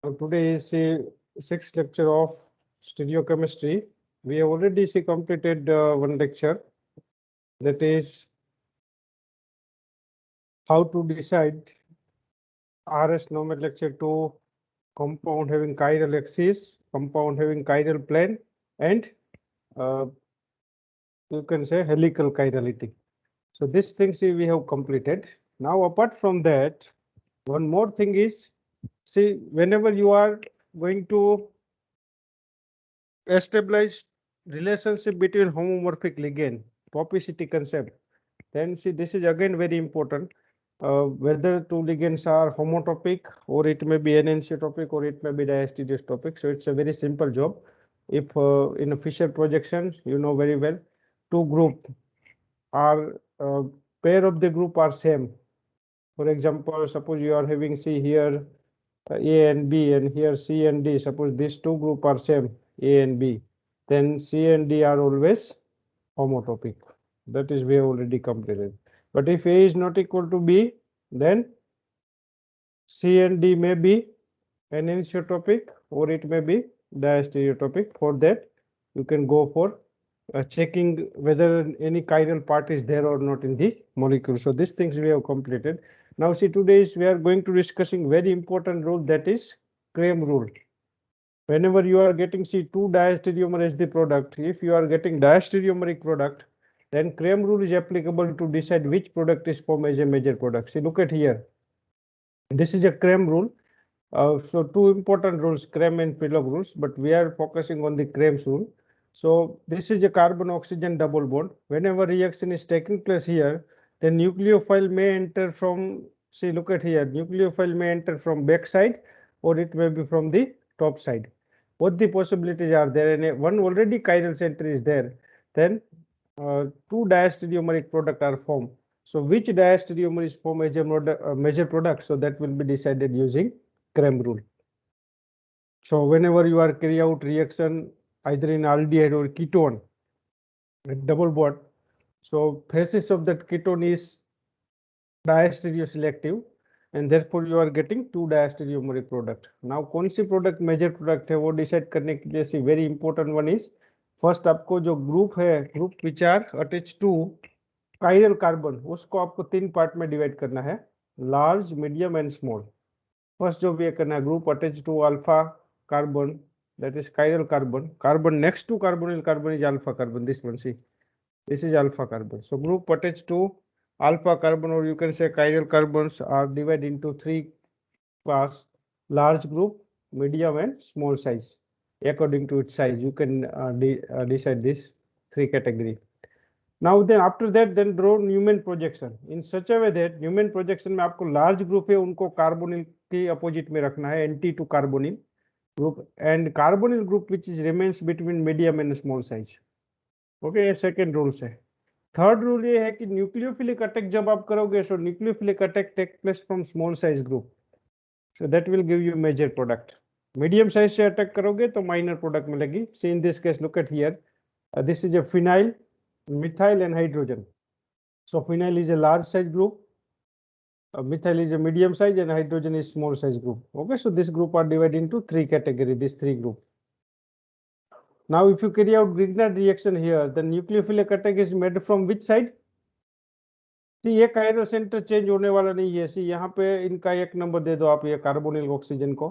Today is the sixth lecture of stereochemistry. We have already completed one lecture, that is how to decide RS nomenclature to compound having chiral axis, compound having chiral plane, and uh, you can say helical chirality. So these things we have completed. Now apart from that, one more thing is, see, whenever you are going to establish relationship between homomorphic ligand, topicity concept, then see this is again very important. Whether two ligands are homotopic or it may be anisotropy or it may be diastereotopic. So it's a very simple job. If in a Fisher projection, you know very well, two group are pair of the group are same. For example, suppose you are having C here A and B, and here C and D. Suppose these two group are same, A and B, then C and D are always homotopic. That is we have already completed. But if A is not equal to B, then C and D may be anisotropic or it may be diastereotopic. For that, you can go for checking whether any chiral part is there or not in the molecule. So these things we have completed. Now see, today we are going to discussing very important rule, that is Creme rule. Whenever you are getting two diastereomer as the product, if you are getting diastereomeric product, then Creme rule is applicable to decide which product is formed as a major product. See, look at here. This is a Creme rule. So two important rules, Creme and Pillog rules, but we are focusing on the Creme's rule. So this is a carbon-oxygen double bond. Whenever reaction is taking place here, the nucleophile may enter from, see, look at here, nucleophile may enter from back side or it may be from the top side. Both the possibilities are there, and one already chiral center is there. Then two diastereomeric product are formed. So which diastereomer is formed as a major product? So that will be decided using Creme rule. So whenever you are carry out reaction either in aldehyde or ketone with double bond, so phases of that ketone is diastereoselective, and therefore you are getting two diastereomeric product. Now कौन सी product major product है वो decide करने के लिए very important one is, first आपको जो group है, group which are attached to chiral carbon, उसको आपको तीन पार्ट में डिवाइड करना है, large, medium and small. First जो भी करना है, group attach to alpha carbon, that is chiral carbon. Carbon next to carbonyl carbon is alpha carbon. This one, see, this is alpha carbon. So group attached to alpha carbon, or you can say chiral carbons, are divided into three class: large group, medium and small size. According to its size, you can decide this three category. Now then after that, then draw Newman projection in such a way that Newman projection में आपको large group है उनको carbonyl के opposite में रखना है, anti to carbonyl group, and carbonyl group which is remains between medium and small size. Okay, ये second rule है. थर्ड रूल ये है कि न्यूक्लियोफिलिक अटैक जब आप करोगे, so nucleophilic attack take place from small size group, so that will give you major product. Medium size से attack करोगे तो माइनर प्रोडक्ट मिलेगी. See in this case, look at here, this is a phenyl, methyl and hydrogen. So phenyl is a large size group, methyl is a medium size, and hydrogen is small size group. Okay, so this group are divided into three categories, these three group. Now if you carry out Grignard reaction here, the nucleophilic attack is made from which side? See, ये chiral center change होने वाला नहीं है. सी यहाँ पे इनका एक number दे दो आप, ये कार्बोनिल ऑक्सीजन को,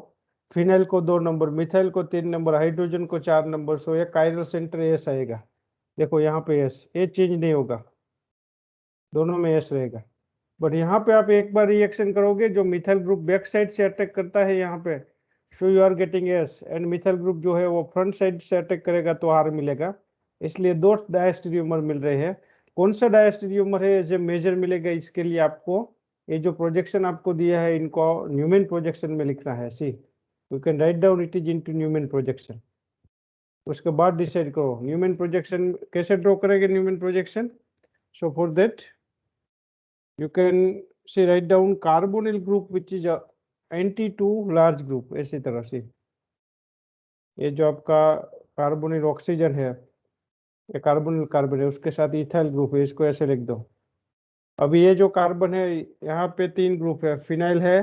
फिनाइल को 2 नंबर, मिथाइल को 3 नंबर, हाइड्रोजन को 4 नंबर. सो ये chiral center एस आएगा. देखो यहाँ पे एस, ये चेंज नहीं होगा, दोनों में एस रहेगा. बट यहाँ पे आप एक बार रिएक्शन करोगे, जो मिथाइल ग्रुप बैक साइड से अटैक करता है यहाँ पे, so you are getting S, and methyl group जो है वो फ्रंट साइड से अटैक करेगा तो आर मिलेगा. इसलिए दो डायस्टेरियोमर मिल रहे हैं. कौन सा डायस्टेरियोमर है जो मेजर मिलेगा, इसके लिए आपको ये जो प्रोजेक्शन आपको दिया है इनको न्यूमैन प्रोजेक्शन में लिखना है. See, you can write down it is into Newman projection. उसके बाद डिसाइड करो न्यूमैन प्रोजेक्शन कैसे ड्रॉ करेंगे. Newman projection, so for that you can say write down carbonyl group which is anti to large group. ऐसी तरह से ये जो आपका कार्बोनिल ऑक्सीजन है, ये कार्बोनिल कार्बन है, उसके साथ इथाइल ग्रुप है, इसको ऐसे लिख दो. अभी ये जो कार्बन है यहाँ पे 3 ग्रुप है, फिनाइल है,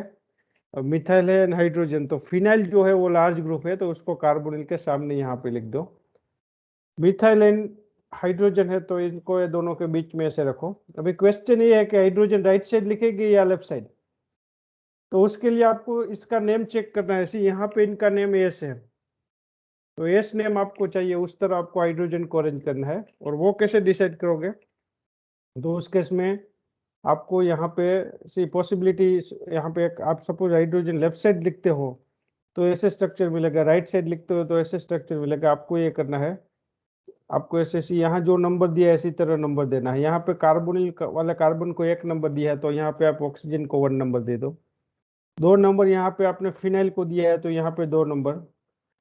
मिथाइल है एंड हाइड्रोजन, तो फिनाइल जो है वो लार्ज ग्रुप है तो उसको कार्बोनिल के सामने यहाँ पे लिख दो। मिथाइल एंड हाइड्रोजन है तो इनको ये दोनों के बीच में ऐसे रखो। अभी क्वेश्चन ये है कि हाइड्रोजन राइट साइड लिखेगी या लेफ्ट साइड, तो उसके लिए आपको इसका नेम चेक करना है। ऐसे यहाँ पे इनका नेम एस है, तो एस नेम आपको चाहिए, उस तरह आपको हाइड्रोजन को अरेंज करना है। और वो कैसे डिसाइड करोगे, तो उस केस में आपको यहाँ पे सी पॉसिबिलिटी, यहाँ पे आप सपोज हाइड्रोजन लेफ्ट साइड लिखते हो तो ऐसे स्ट्रक्चर मिलेगा, राइट साइड लिखते हो तो ऐसे स्ट्रक्चर मिलेगा। आपको ये करना है, आपको ऐसे यहाँ जो नंबर दिया है इसी तरह नंबर देना है। यहाँ पे कार्बोनिल वाला कार्बन को 1 नंबर दिया है तो यहाँ पे आप ऑक्सीजन को 1 नंबर दे दो। 2 नंबर यहाँ पे आपने फिनाइल को दिया है तो यहाँ पे 2 नंबर।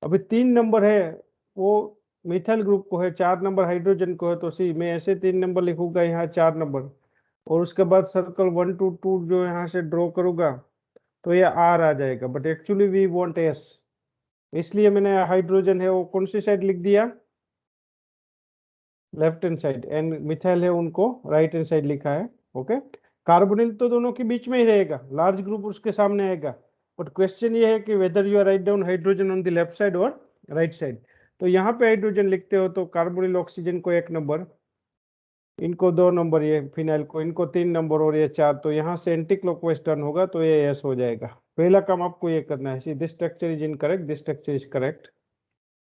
अभी 3 नंबर है वो मिथाइल ग्रुप को है, 4 नंबर हाइड्रोजन को है, तो सी मैं ऐसे 3 नंबर लिखूंगा, यहाँ 4 नंबर। और उसके बाद सर्कल 1 to 2 जो यहाँ से ड्रॉ करूंगा तो ये आर आ जाएगा, but actually we want S, इसलिए मैंने हाइड्रोजन है वो कौन सी साइड लिख दिया, left hand side, and methyl है उनको राइट हैंड साइड लिखा है। ओके, कार्बोनिल तो दोनों के बीच में ही रहेगा, लार्ज ग्रुप उसके सामने आएगा। बट क्वेश्चन ये है कि whether you are write down hydrogen on the left side और राइट साइड। तो यहाँ पे हाइड्रोजन लिखते हो तो कार्बोनिल ऑक्सीजन को 1 नंबर, इनको 2 नंबर, ये फिनाइल को इनको 3 नंबर और ये 4, तो यहाँ से एंटी क्लॉकवाइज टर्न होगा तो ये एस हो जाएगा। पहला काम आपको ये करना है, see this structure is incorrect, this structure is correct.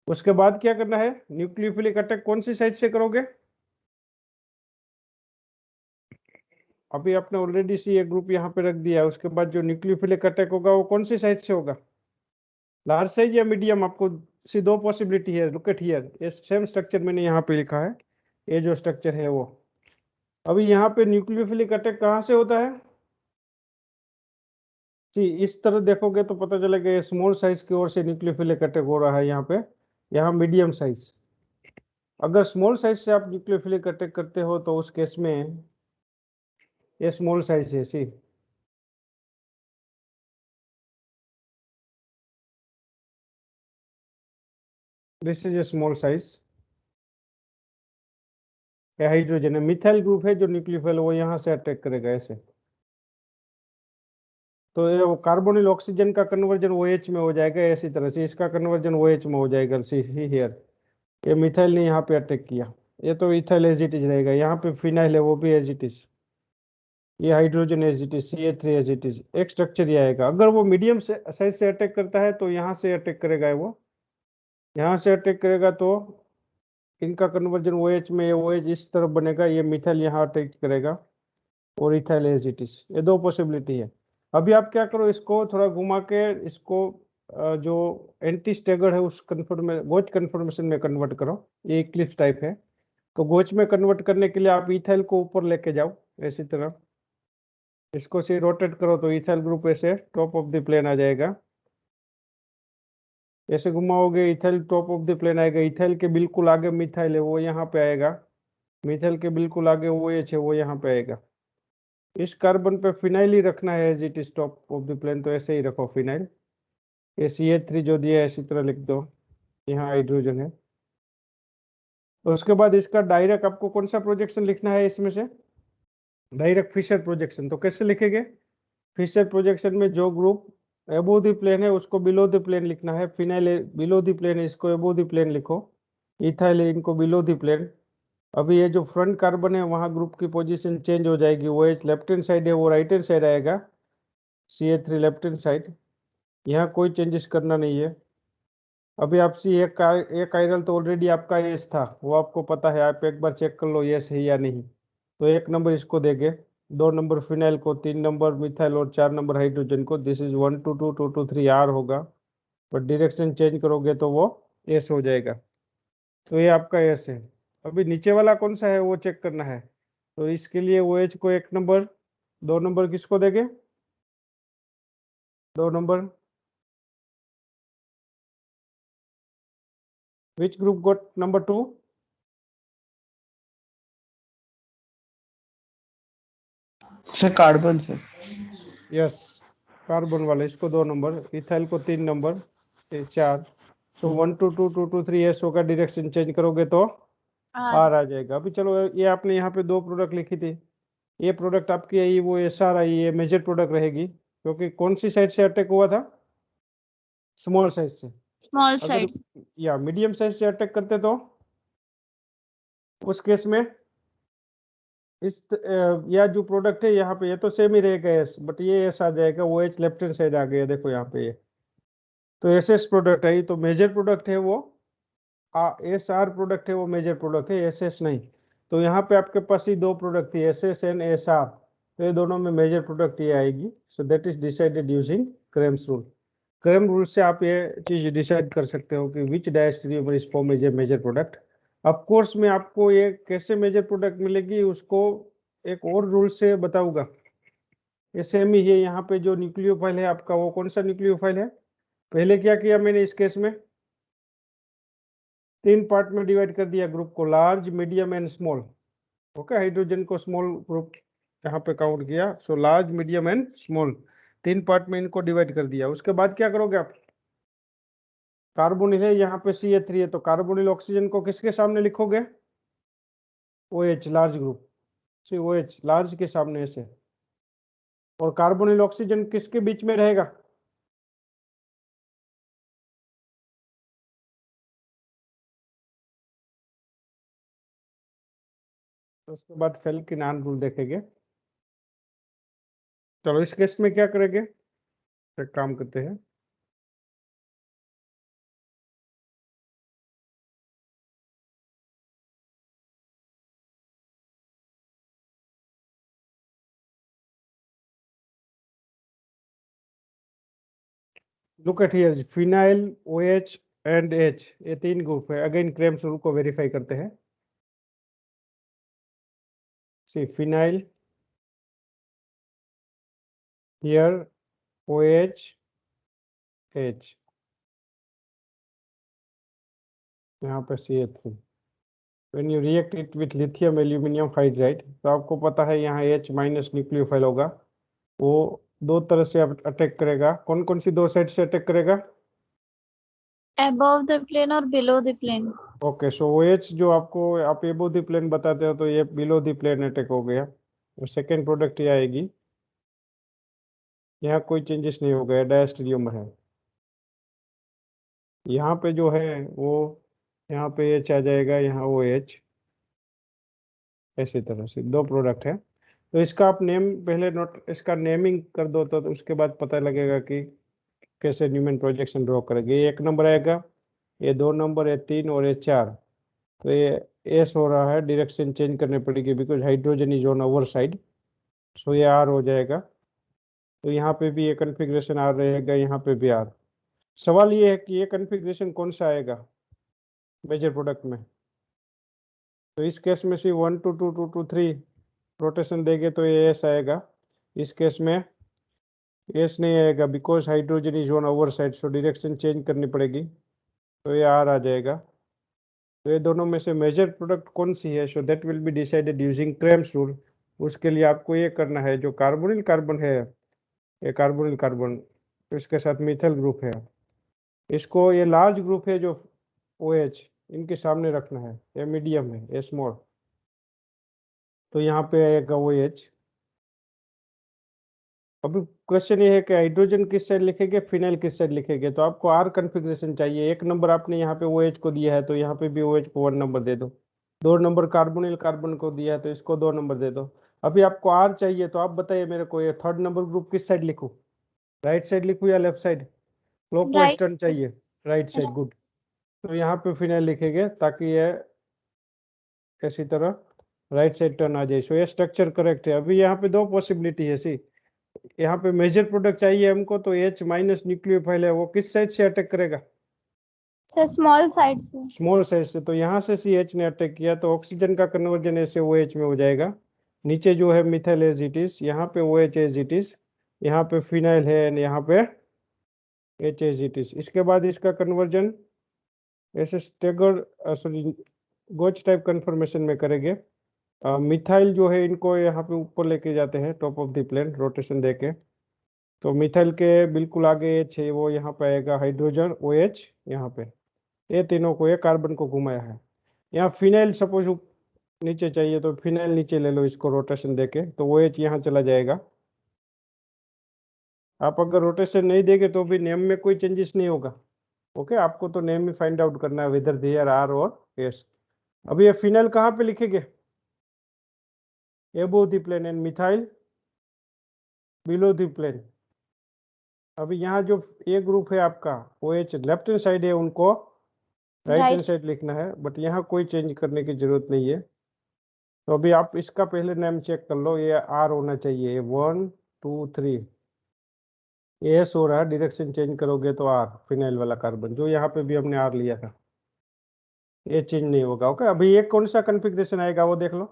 उसके बाद क्या करना है, न्यूक्लियोफिलिक अटैक कौन सी साइड से करोगे, अभी आपने ऑलरेडी सी ए ग्रुप यहाँ पे रख दिया है। उसके बाद जो न्यूक्लियोफिलिक अटैक होगा वो कौन सी साइड से होगा, लार्ज साइज या मीडियम, आपको सी 2 पॉसिबिलिटी है। लुक एट हियर, ये सेम स्ट्रक्चर मैंने यहाँ पे लिखा है, ये जो स्ट्रक्चर है वो। अभी यहाँ पे न्यूक्लियोफिलिक अटैक कहाँ से होता है, जी इस तरह देखोगे तो पता चलेगा ये स्मॉल साइज की ओर से न्यूक्लियोफिलिक अटैक हो रहा है यहाँ पे, यहाँ मीडियम साइज। अगर स्मॉल साइज से आप न्यूक्लियोफिलिक अटैक करते हो तो उस केस में ये स्मॉल साइज है, see this is A small size. ये हाइड्रोजन है, मिथाइल ग्रुप है जो न्यूक्लियोफिल वो यहाँ से अटैक करेगा ऐसे, तो ये वो कार्बोनिल ऑक्सीजन का कन्वर्जन OH में हो जाएगा, इसी तरह से इसका कन्वर्जन OH में हो जाएगा। सी हियर, ये मिथाइल ने यहाँ पे अटैक किया, ये तो इथाइल एज इट इज रहेगा। यहाँ पे फिनाइल है वो भी एज इट इज, ये hydrogen as it is, CH3 as it is, एक स्ट्रक्चर ये आएगा। अगर वो मीडियम साइज से अटैक करता है तो यहाँ से अटैक करेगा, वो यहाँ से अटैक करेगा तो इनका कन्वर्जन OH में, OH इस तरफ बनेगा, ये मिथाइल यहाँ अटैक करेगा और इथाइल एज इट इज। ये 2 पॉसिबिलिटी है। अभी आप क्या करो, इसको थोड़ा घुमा के इसको जो एंटी स्टेगर है उस गोच कन्फर्मेशन में कन्वर्ट करो, ये इक्लिप्स टाइप है। तो गोच में कन्वर्ट करने के लिए आप इथाइल को ऊपर लेके जाओ ऐसी तरह, इसको से रोटेट करो तो इथाइल ग्रुप ऐसे टॉप ऑफ द प्लेन आ जाएगा। ऐसे घुमाओगे ethyl top of the plane आएगा, इथाइल के बिल्कुल आगे मिथाइल है वो यहाँ पे आएगा, मिथाइल के बिल्कुल आगे OH है वो यहाँ पे आएगा। इस कार्बन पे फिनाइल ही रखना है as it is top of the plane, तो ऐसे ही रखो फिनाइल। ये CH3 जो दिया है इसी तरह लिख दो, यहाँ हाइड्रोजन है। तो उसके बाद इसका डायरेक्ट आपको कौन सा प्रोजेक्शन लिखना है इसमें से, डायरेक्ट फिशर प्रोजेक्शन। तो कैसे लिखेंगे, फिशर प्रोजेक्शन में जो ग्रुप एबो द प्लेन है उसको बिलो द प्लेन लिखना है। फिनाइल बिलो द प्लेन है, इसको एबो द प्लेन लिखो। इथाइल इनको बिलो द प्लेन। अभी ये जो फ्रंट कार्बन है वहां ग्रुप की पोजीशन चेंज हो जाएगी, वो OH लेफ्ट हैंड साइड है वो राइट हैंड साइड आएगा, CH3 लेफ्ट हैंड साइड, यहाँ कोई चेंजेस करना नहीं है। अभी आपसे एक आयरल तो ऑलरेडी आपका यस था, वो आपको पता है, आप एक बार चेक कर लो यस है या नहीं। तो 1 नंबर इसको देंगे, 2 नंबर फिनाइल को, 3 नंबर मिथाइल और 4 नंबर हाइड्रोजन को। This is 1 to 2 2 to 3 R होगा, बट डायरेक्शन चेंज करोगे तो वो एस हो जाएगा। तो ये आपका एस है। अभी नीचे वाला कौन सा है वो चेक करना है, तो इसके लिए OH को 1 नंबर, 2 नंबर किसको देंगे, 2 number, which group got number 2, sir carbon से। यस कार्बन वाले, इसको 2 नंबर, इथाइल को 3 नंबर, 4। सो 1 to 2 2 to 3 एस होगा, डायरेक्शन चेंज करोगे तो आर आ जाएगा। अभी चलो ये आपने यहाँ पे 2 प्रोडक्ट लिखी थी, ये प्रोडक्ट आपकी आई वो SR आई, ये मेजर प्रोडक्ट रहेगी। क्योंकि कौन सी साइड से अटैक हुआ था? स्मॉल साइज से। स्मॉल अगर साइड्स। या मीडियम साइज से अटैक करते तो उस केस में या जो प्रोडक्ट है यहाँ पे ये तो सेम ही रहेगा एस, बट ये एस आ जाएगा, वो एच लेफ्ट हैंड साइड आ गया, देखो यहाँ पे ये तो एस एस प्रोडक्ट है, तो मेजर प्रोडक्ट है वो, एस आर प्रोडक्ट है वो मेजर प्रोडक्ट है, एस एस नहीं। तो यहाँ पे आपके पास ही दो प्रोडक्ट थी, S S and S R, तो ये दोनों में मेजर प्रोडक्ट ये आएगी। So that is decided using Cram's rule. Cram rule से आप ये चीज डिसाइड कर सकते हो कि which diastereomer is form as a major product. Of course मैं आपको ये कैसे मेजर प्रोडक्ट मिलेगी उसको एक और रूल से बताऊंगा। ये सेम ही है, यहाँ पे जो न्यूक्लियोफाइल है आपका वो कौन सा न्यूक्लियोफाइल है? पहले क्या किया मैंने इस केस में, तीन पार्ट में डिवाइड कर दिया ग्रुप को, large medium and small. Okay, hydrogen को स्मॉल ग्रुप यहाँ पे काउंट किया, so large medium and small, तीन पार्ट में इनको डिवाइड कर दिया। उसके बाद क्या करोगे आप, कार्बोनिल है यहाँ पे CH3 है, तो कार्बोनिल ऑक्सीजन को किसके सामने लिखोगे? OH large group, OH large के सामने ऐसे, और कार्बोनिल ऑक्सीजन किसके बीच में रहेगा? तो उसके बाद फेल्किनान रूल देखेंगे। चलो इस केस में क्या करेंगे, एक काम करते हैं, look at here, phenyl, OH and H, ये तीन ग्रुप है। अगेन क्रेम्स रूल को वेरीफाई करते हैं। सी फिनाइल, हियर OH H, यहाँ पे CH3। When you react it with lithium aluminium hydride, तो आपको पता है यहाँ H माइनस न्यूक्लियोफाइल होगा, वो दो तरह से अटैक करेगा। कौन कौन सी दो साइड से अटैक करेगा? above the plane और below the plane। Okay, so OH जो आपको आप एबो द प्लेन बताते हो, तो ये बिलो द प्लेन अटैक हो गया। और सेकेंड प्रोडक्ट ये आएगी, यहाँ कोई चेंजेस नहीं हो गया, डायस्टेरियोमर है। यहाँ पे जो है वो, यहाँ पे H आ जाएगा, यहाँ OH, ऐसी तरह से दो प्रोडक्ट है। तो इसका आप नेम पहले नोट, इसका नेमिंग कर दो तो उसके बाद पता लगेगा कि कैसे न्यूमैन प्रोजेक्शन ड्रॉ करेंगे। ये एक नंबर आएगा, ये दो नंबर, ये तीन और ये चार। तो ये एस हो रहा है, डायरेक्शन चेंज करनी पड़ेगी because hydrogen is on our side, so ये आर हो जाएगा। तो यहाँ पे भी ये कन्फिग्रेशन आर रहेगा, यहाँ पे भी आर। सवाल ये है कि ये कन्फिग्रेशन कौन सा आएगा मेजर प्रोडक्ट में? तो इस केस में से 1 2 2 2 2 3 रोटेशन देंगे तो ये एस आएगा। इस केस में एस नहीं आएगा because hydrogen is on our side, so direction change करनी पड़ेगी, तो ये आर आ जाएगा। तो ये दोनों में से मेजर प्रोडक्ट कौन सी है, सो that will be decided using Cram's rule. उसके लिए आपको ये करना है, जो कार्बोनिल कार्बन है, ये कार्बोनिल कार्बन, तो इसके साथ मिथाइल ग्रुप है, इसको ये लार्ज ग्रुप है जो OH, इनके सामने रखना है, ये मीडियम है, ये स्मॉल। तो यहाँ पे आएगा OH। अभी क्वेश्चन ये है कि हाइड्रोजन किस साइड लिखेंगे, फिनाइल किस साइड लिखेंगे? तो आपको आर कन्फिग्रेशन चाहिए। एक नंबर आपने यहाँ पे OH को दिया है, तो यहाँ पे भी OH को 1 नंबर दे दो। दो नंबर कार्बोनिल कार्बन को दिया है, तो इसको 2 नंबर दे दो। अभी आपको आर चाहिए, तो आप बताइए मेरे को, ये थर्ड नंबर ग्रुप किस साइड लिखूं, राइट साइड लिखूं या left side? Clock wise right. Turn चाहिए, राइट साइड, गुड। तो यहाँ पे फिनाइल लिखेंगे ताकि ये ऐसी तरह राइट साइड टर्न आ जाए। सो ये स्ट्रक्चर करेक्ट है। अभी यहाँ पे दो पॉसिबिलिटी है, सी यहाँ पे मेजर प्रोडक्ट चाहिए हमको, तो H माइनस न्यूक्लियोफाइल है, वो किस साइड से अटैक करेगा? सर स्मॉल साइड से। स्मॉल साइड से। तो यहाँ से CH ने अटैक किया, तो ऑक्सीजन का कन्वर्जन ऐसे OH में हो जाएगा। नीचे जो है मिथाइल एज इट इज, यहाँ पे OH एज इट इज, यहाँ पे फिनाइल है एंड यहाँ पे H एज इट इज। इसके बाद इसका कन्वर्जन ऐसे स्टेगर, सॉरी, गोच टाइप कन्फर्मेशन में करेंगे। मिथाइल जो है इनको यहाँ पे ऊपर लेके जाते हैं, top of the plane rotation देके। तो मिथाइल के बिल्कुल आगे H है, वो यहाँ पे आएगा हाइड्रोजन OH, यहाँ पे ये तीनों को, ये कार्बन को घुमाया है। यहाँ फिनाइल सपोज नीचे चाहिए, तो फिनाइल नीचे ले लो इसको रोटेशन देके, तो OH यहाँ चला जाएगा। आप अगर रोटेशन नहीं देंगे तो भी नेम में कोई चेंजेस नहीं होगा। ओके, आपको तो नेम ही फाइंड आउट करना है वेदर देयर आर और एस। अभी ये फिनाइल कहाँ पे लिखेंगे? Above the plane and methyl below the plane. अभी यहाँ जो ए ग्रुप है आपका OH लेफ्ट हैंड साइड है, उनको राइट हैंड राइट साइड लिखना है, बट यहाँ कोई चेंज करने की जरूरत नहीं है। तो अभी आप इसका पहले नेम चेक कर लो, ये आर होना चाहिए, 1 2 3 एस हो रहा है, डायरेक्शन चेंज करोगे तो आर, फिनाइल वाला कार्बन जो यहाँ पे भी हमने आर लिया था, ये चेंज नहीं होगा। ओके, अभी ये कौन सा कॉन्फ़िगरेशन आएगा वो देख लो।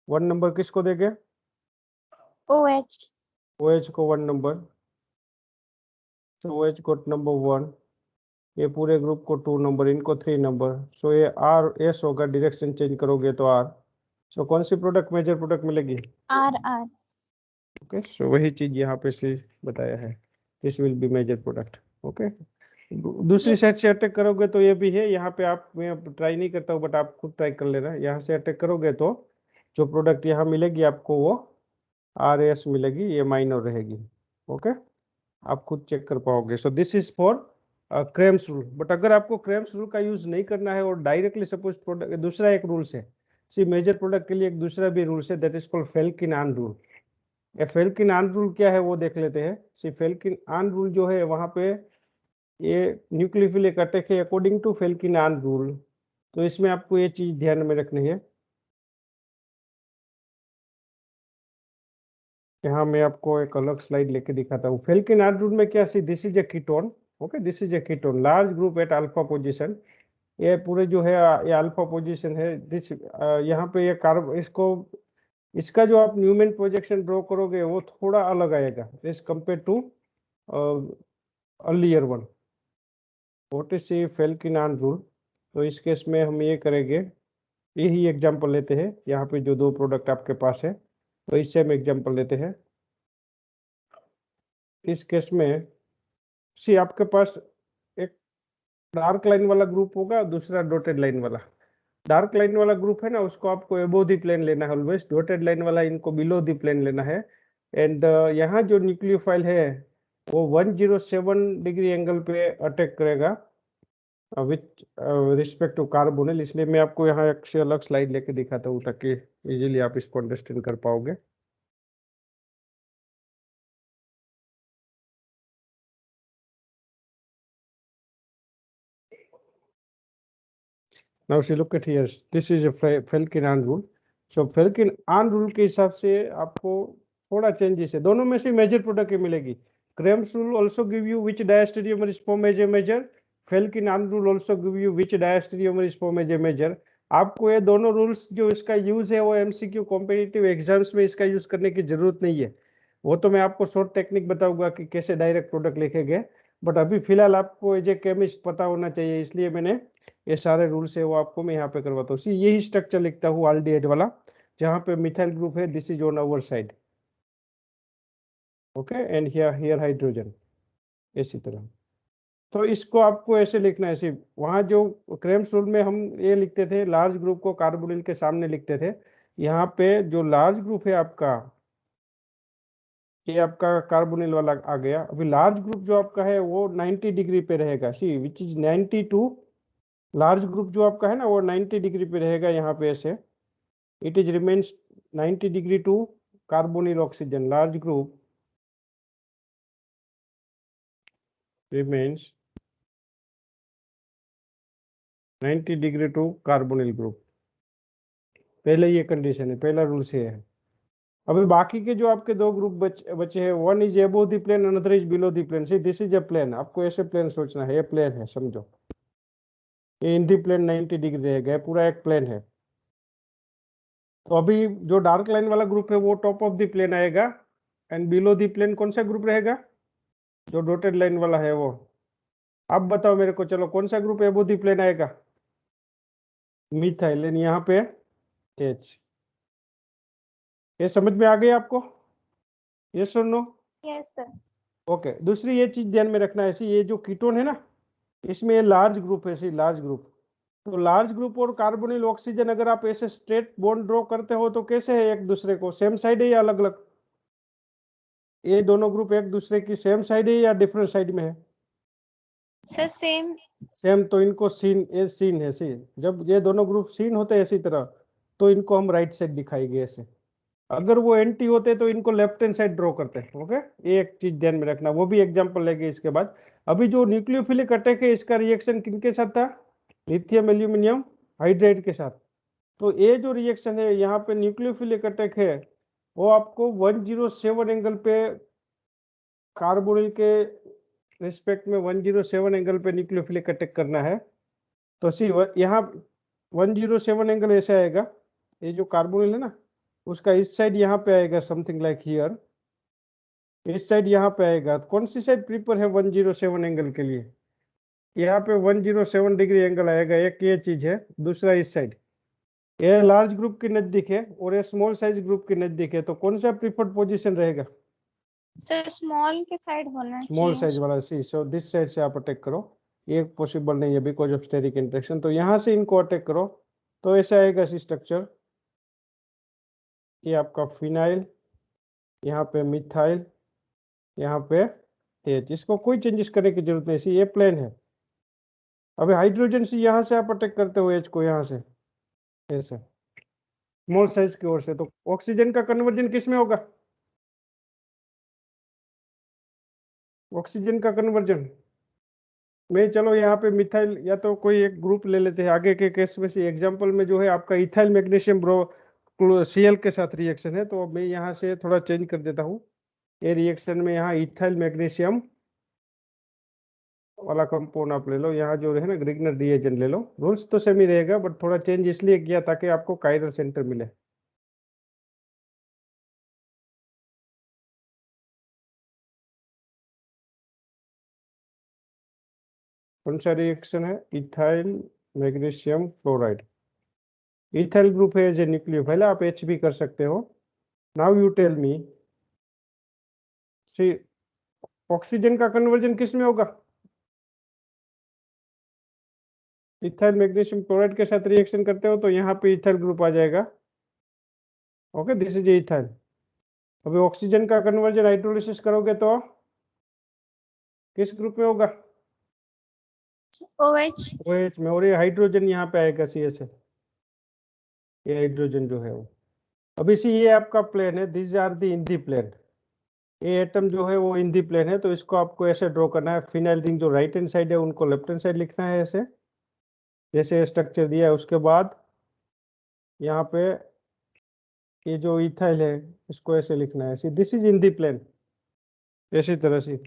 1 नंबर किसको देंगे? OH OH को 1 नंबर, तो OH को नंबर 1, ये पूरे ग्रुप को 2 नंबर, इनको 3 नंबर। सो ये आर एस होगा, डायरेक्शन चेंज करोगे तो आर। सो कौन सी प्रोडक्ट मेजर प्रोडक्ट मिलेगी? R ओके, सो वही चीज यहाँ पे से बताया है, this will be major product. Okay, दूसरी साइड से अटैक करोगे तो ये भी है, यहाँ पे आप, मैं ट्राई नहीं करता हूँ बट आप खुद ट्राई कर लेना। यहाँ से अटैक करोगे तो जो प्रोडक्ट यहाँ मिलेगी आपको वो RS मिलेगी, ये माइनर रहेगी। ओके, आप खुद चेक कर पाओगे। सो this is for cramps rule. But अगर आपको क्रेम्स रूल का यूज नहीं करना है और डायरेक्टली सपोज प्रोडक्ट, दूसरा एक रूल्स है, सी मेजर प्रोडक्ट के लिए एक दूसरा भी रूल्स है, दैट इज कॉल्ड फेल्किन-आन रूल। ये फेल्किन-आन रूल क्या है वो देख लेते हैं। सी फेल्किन-आन रूल जो है वहां पे ये न्यूक्लियोफिलिक अटैक है अकॉर्डिंग टू फेल्किन-आन रूल। तो इसमें आपको ये चीज ध्यान में रखनी है। यहाँ मैं आपको एक अलग स्लाइड लेके दिखाता हूँ। फेल्किन-आन रूल में क्या, see this is a ketone. Okay, this is a ketone, large group at alpha position. ये पूरे जो है ये अल्फा पोजीशन है। दिस यहाँ पे ये कार्ब, इसको, इसका जो आप न्यूमैन प्रोजेक्शन ड्रॉ करोगे वो थोड़ा अलग आएगा as compare to earlier one. What is Felkin Anh rule? तो इस केस में हम ये करेंगे, यही एग्जांपल लेते हैं, यहाँ पे जो दो प्रोडक्ट आपके पास है तो इससे हम एग्जांपल लेते हैं। इस केस में सी आपके पास एक डार्क लाइन वाला ग्रुप होगा, दूसरा डॉटेड लाइन वाला। डार्क लाइन वाला ग्रुप है ना, उसको आपको एबोव द प्लेन लेना है ऑलवेज। डॉटेड लाइन वाला इनको बिलो द प्लेन लेना है। एंड यहाँ जो न्यूक्लियोफाइल है वो 107 डिग्री एंगल पे अटैक करेगा विथ रिस्पेक्ट टू कार्बोनिल। इसलिए मैं आपको यहाँ एक से अलग स्लाइड लेके दिखाता हूँ ताकि इजीली आप इसको अंडरस्टैंड कर पाओगे। Now see, look at here, this is a Felkin-Ahn rule. So Felkin-Ahn rule के हिसाब से आपको थोड़ा चेंजेस है, दोनों में से मेजर प्रोडक्ट मिलेगी। Krem's rule also give you which diastereomer is formed as a measure. Felkin-Ahn rule also give you which diastereomer is formed as a measure. आपको ये दोनों रूल्स जो इसका यूज है वो MCQ कॉम्पिटिटिव एग्जाम्स में इसका यूज करने की जरूरत नहीं है। वो तो मैं आपको शॉर्ट टेक्निक बताऊंगा कि कैसे डायरेक्ट प्रोडक्ट लिखेंगे, बट अभी फिलहाल आपको एज ए केमिस्ट पता होना चाहिए, इसलिए मैंने ये सारे रूल्स है वो आपको मैं यहाँ पे करवाता हूँ। सी यही स्ट्रक्चर लिखता हूँ अल्डिहाइड वाला, जहाँ पे मिथाइल ग्रुप है, this is on our side. Okay, and here hydrogen, इसी तरह। तो इसको आपको ऐसे लिखना है। सिर्फ वहाँ जो क्रेम्स रूल में हम ये लिखते थे, लार्ज ग्रुप को कार्बोनिल के सामने लिखते थे, यहाँ पे जो लार्ज ग्रुप है आपका, ये आपका कार्बोनिल वाला आ गया। अभी लार्ज ग्रुप जो आपका है वो 90 डिग्री पे रहेगा, सी विच इज 92। लार्ज ग्रुप जो आपका है ना वो 90 डिग्री पे रहेगा यहाँ पे ऐसे, it is remains 90 degree to carbonyl oxygen. Large group remains 90 degree to carbonyl group. पहले ये कंडीशन है, पहला रूल से है। अभी बाकी के जो आपके दो ग्रुप बचे हैं, one is above the plane, another is below the plane. See this is a plane, आपको ऐसे प्लेन सोचना है, ये प्लेन है समझो, ये इन दी प्लेन 90 डिग्री रहेगा, पूरा एक प्लेन है। तो अभी जो डार्क लाइन वाला ग्रुप है वो टॉप ऑफ द प्लेन आएगा, एंड बिलो द प्लेन कौन सा ग्रुप रहेगा? जो डॉटेड लाइन वाला है वो। अब बताओ मेरे को, चलो कौन सा ग्रुप अबोव द प्लेन आएगा? मिथाइल, यहाँ पे H। ये समझ में आ गई आपको? यस और नो? Yes sir. ओके, दूसरी ये चीज ध्यान में रखना है, ये जो कीटोन है ना, इसमें ये लार्ज ग्रुप है, लार्ज ग्रुप। तो लार्ज ग्रुप और कार्बोनिल ऑक्सीजन अगर आप ऐसे स्ट्रेट बॉन्ड ड्रॉ करते हो तो कैसे है एक दूसरे को, सेम साइड है या अलग अलग? ये दोनों ग्रुप एक दूसरे की सेम साइड है या डिफरेंट साइड में है? Sir same. सेम, तो इनको सीन, ये सीन है सी। जब ये दोनों ग्रुप सीन होते हैं इसी तरह, तो इनको हम राइट साइड दिखाएंगे ऐसे। अगर वो एंटी होते तो इनको लेफ्ट हैंड साइड ड्रॉ करते हैं। ओके, ये एक चीज ध्यान में रखना, वो भी एग्जांपल लेंगे इसके बाद। अभी जो न्यूक्लियोफिलिक अटैक है, इसका रिएक्शन किनके साथ था? लिथियम एल्यूमिनियम हाइड्राइड के साथ। तो ये जो रिएक्शन है यहाँ पे न्यूक्लियोफिलिक अटैक है, वो आपको 107 एंगल पे, कार्बोनिल के रिस्पेक्ट में 107 एंगल पे न्यूक्लियोफिलिक अटैक करना है। तो सी यहाँ 107 एंगल ऐसे आएगा, ये जो कार्बोनिल है ना, उसका इस साइड यहाँ पे आएगा समथिंग लाइक हियर, इस साइड यहाँ पे आएगा। कौन सी साइड प्रीपर है 107 एंगल के लिए? यहाँ पे 107 डिग्री एंगल आएगा, एक ये चीज है। दूसरा इस साइड, ये लार्ज ग्रुप के नजदीक है और ये स्मॉल साइज ग्रुप के नजदीक है, तो कौन सा प्रीफर्ड पोजीशन रहेगा? सर स्मॉल के साइड होना स्मॉल चाहिए। साइज वाला। सी, सो दिस साइड से आप अटैक करो, ये पॉसिबल नहीं है बिकॉज ऑफ स्टेरिक इंटरेक्शन। तो यहाँ से इनको अटैक करो, तो ऐसा आएगा सी स्ट्रक्चर। ये आपका फिनाइल, यहाँ पे मिथाइल, यहाँ पे एच। इसको कोई चेंजेस करने की जरूरत नहीं, सी ये प्लेन है। अभी हाइड्रोजन से यहाँ से आप अटैक करते हो एच को, यहाँ से ऐसे स्मॉल साइज की ओर से, तो ऑक्सीजन का कन्वर्जन किस में होगा? ऑक्सीजन का कन्वर्जन में, चलो यहाँ पे मिथाइल या तो कोई एक ग्रुप ले लेते हैं आगे के केस में से। एग्जांपल में जो है आपका इथाइल मैग्नीशियम ब्रो सीएल के साथ रिएक्शन है, तो मैं यहाँ से थोड़ा चेंज कर देता हूँ। ये रिएक्शन में यहाँ इथाइल मैग्नीशियम वाला कंपाउंड आप ले लो, यहाँ जो है ना ग्रिग्नर रिएजेंट ले लो। रूल्स तो सेम ही रहेगा, बट थोड़ा चेंज इसलिए किया ताकि आपको कायरल सेंटर मिले। कौन सा रिएक्शन है? Ethyl magnesium chloride. Ethyl group है एज ए न्यूक्लियोफाइल, आप एच भी कर सकते हो। Now you tell me, see oxygen का कन्वर्जन किस में होगा? इथाइल मैग्नीशियम क्लोराइड के साथ रिएक्शन करते हो तो यहाँ पे इथाइल ग्रुप आ जाएगा। Okay, this is ethyl. अभी ऑक्सीजन का कन्वर्जन हाइड्रोलिसिस करोगे तो किस ग्रुप में होगा? OH। OH में। और ये हाइड्रोजन यहाँ पे आएगा सी से, ये हाइड्रोजन जो है वो। अभी सी ये आपका प्लेन है, this are the in the plane. ये एटम जो है वो इन दी प्लेन है, तो इसको आपको ऐसे ड्रॉ करना है। फिनाइल रिंग जो राइट हैंड साइड है उनको लेफ्ट हैंड साइड लिखना है ऐसे, जैसे स्ट्रक्चर दिया है। उसके बाद यहाँ पे ये जो इथाइल है इसको ऐसे लिखना है, see this is in the plane, ऐसी तरह से।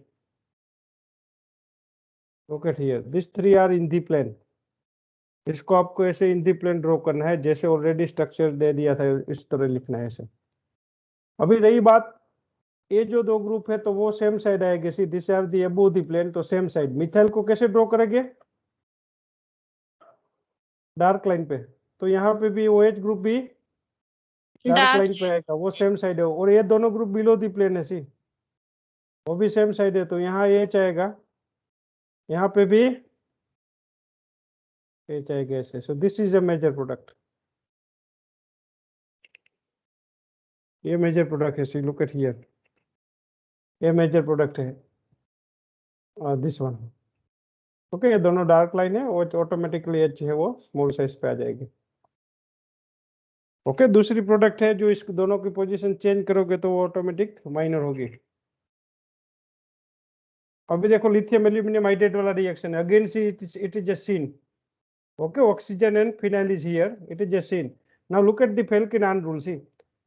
Okay, here this three are in the plane. इसको आपको ऐसे इन दी प्लेन ड्रॉ करना है, जैसे ऑलरेडी स्ट्रक्चर दे दिया था इस तरह लिखना है ऐसे। अभी रही बात, ये जो दो ग्रुप है तो वो सेम साइड आएगी, see this are the above the plane, तो सेम साइड। मिथाइल को कैसे ड्रॉ करेंगे? डार्क लाइन पे। तो यहाँ पे भी OH ग्रुप भी डार्क लाइन पे आएगा, वो सेम साइड है। और ये दोनों ग्रुप बिलो दी प्लेन है सी, वो भी सेम साइड है, तो यहाँ H आएगा, यहाँ पे भी H आएगा ऐसे। So this is a major product, ये मेजर प्रोडक्ट है सी, लुक एट हियर, ये मेजर प्रोडक्ट है दिस वन। ओके, ये दोनों डार्क लाइन है, वो ऑटोमेटिकली H है वो स्मॉल साइज पे आ जाएगी। ओके, दूसरी प्रोडक्ट है जो इस दोनों की पोजीशन चेंज करोगे तो वो ऑटोमेटिक माइनर होगी। अभी देखो लिथियम एल्यूमिनियम हाइड्राइड वाला रिएक्शन है, again see it is a syn. Okay, oxygen and phenyl is here, it is a scene. Now look at the Falkenhayn rule, see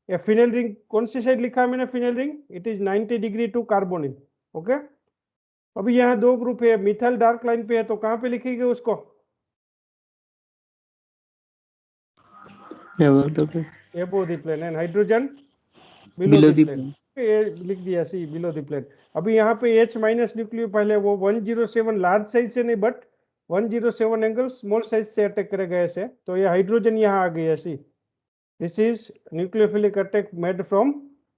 a phenyl ring, कौन सी side लिखा है मैंने phenyl ring? It is 90 degree to carbonyl. Okay, अभी यहाँ दो group है, methyl dark line पे है, तो कहाँ पे लिखेंगे उसको? above the plane, and hydrogen below the plane। ये लिख दिया सी बिलो द प्लेन। अभी यहाँ पे H माइनस न्यूक्लियो पहले वो 107 लार्ज साइज से नहीं बट 107 एंगल स्मॉल साइज से अटैक करेगा ऐसे, तो ये हाइड्रोजन यहाँ आ गया see, this is nucleophilic attack made from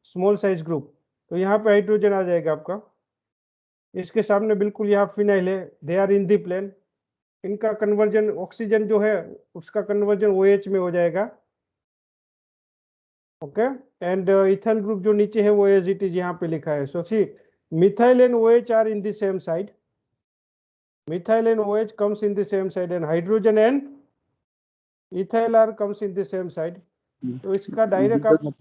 small size group. तो यहाँ पे हाइड्रोजन आ जाएगा आपका, इसके सामने बिल्कुल यहाँ फिनाइल है, they are in the plane. इनका कन्वर्जन ऑक्सीजन जो है उसका कन्वर्जन OH में हो जाएगा, ओके, एंड इथाइल ग्रुप जो नीचे है वो एज इट इज यहाँ पे लिखा है. So see methyl and OH are in the same side. Methyl and OH comes in the same side and hydrogen and ethyl are comes in the same side. तो इसका direct आप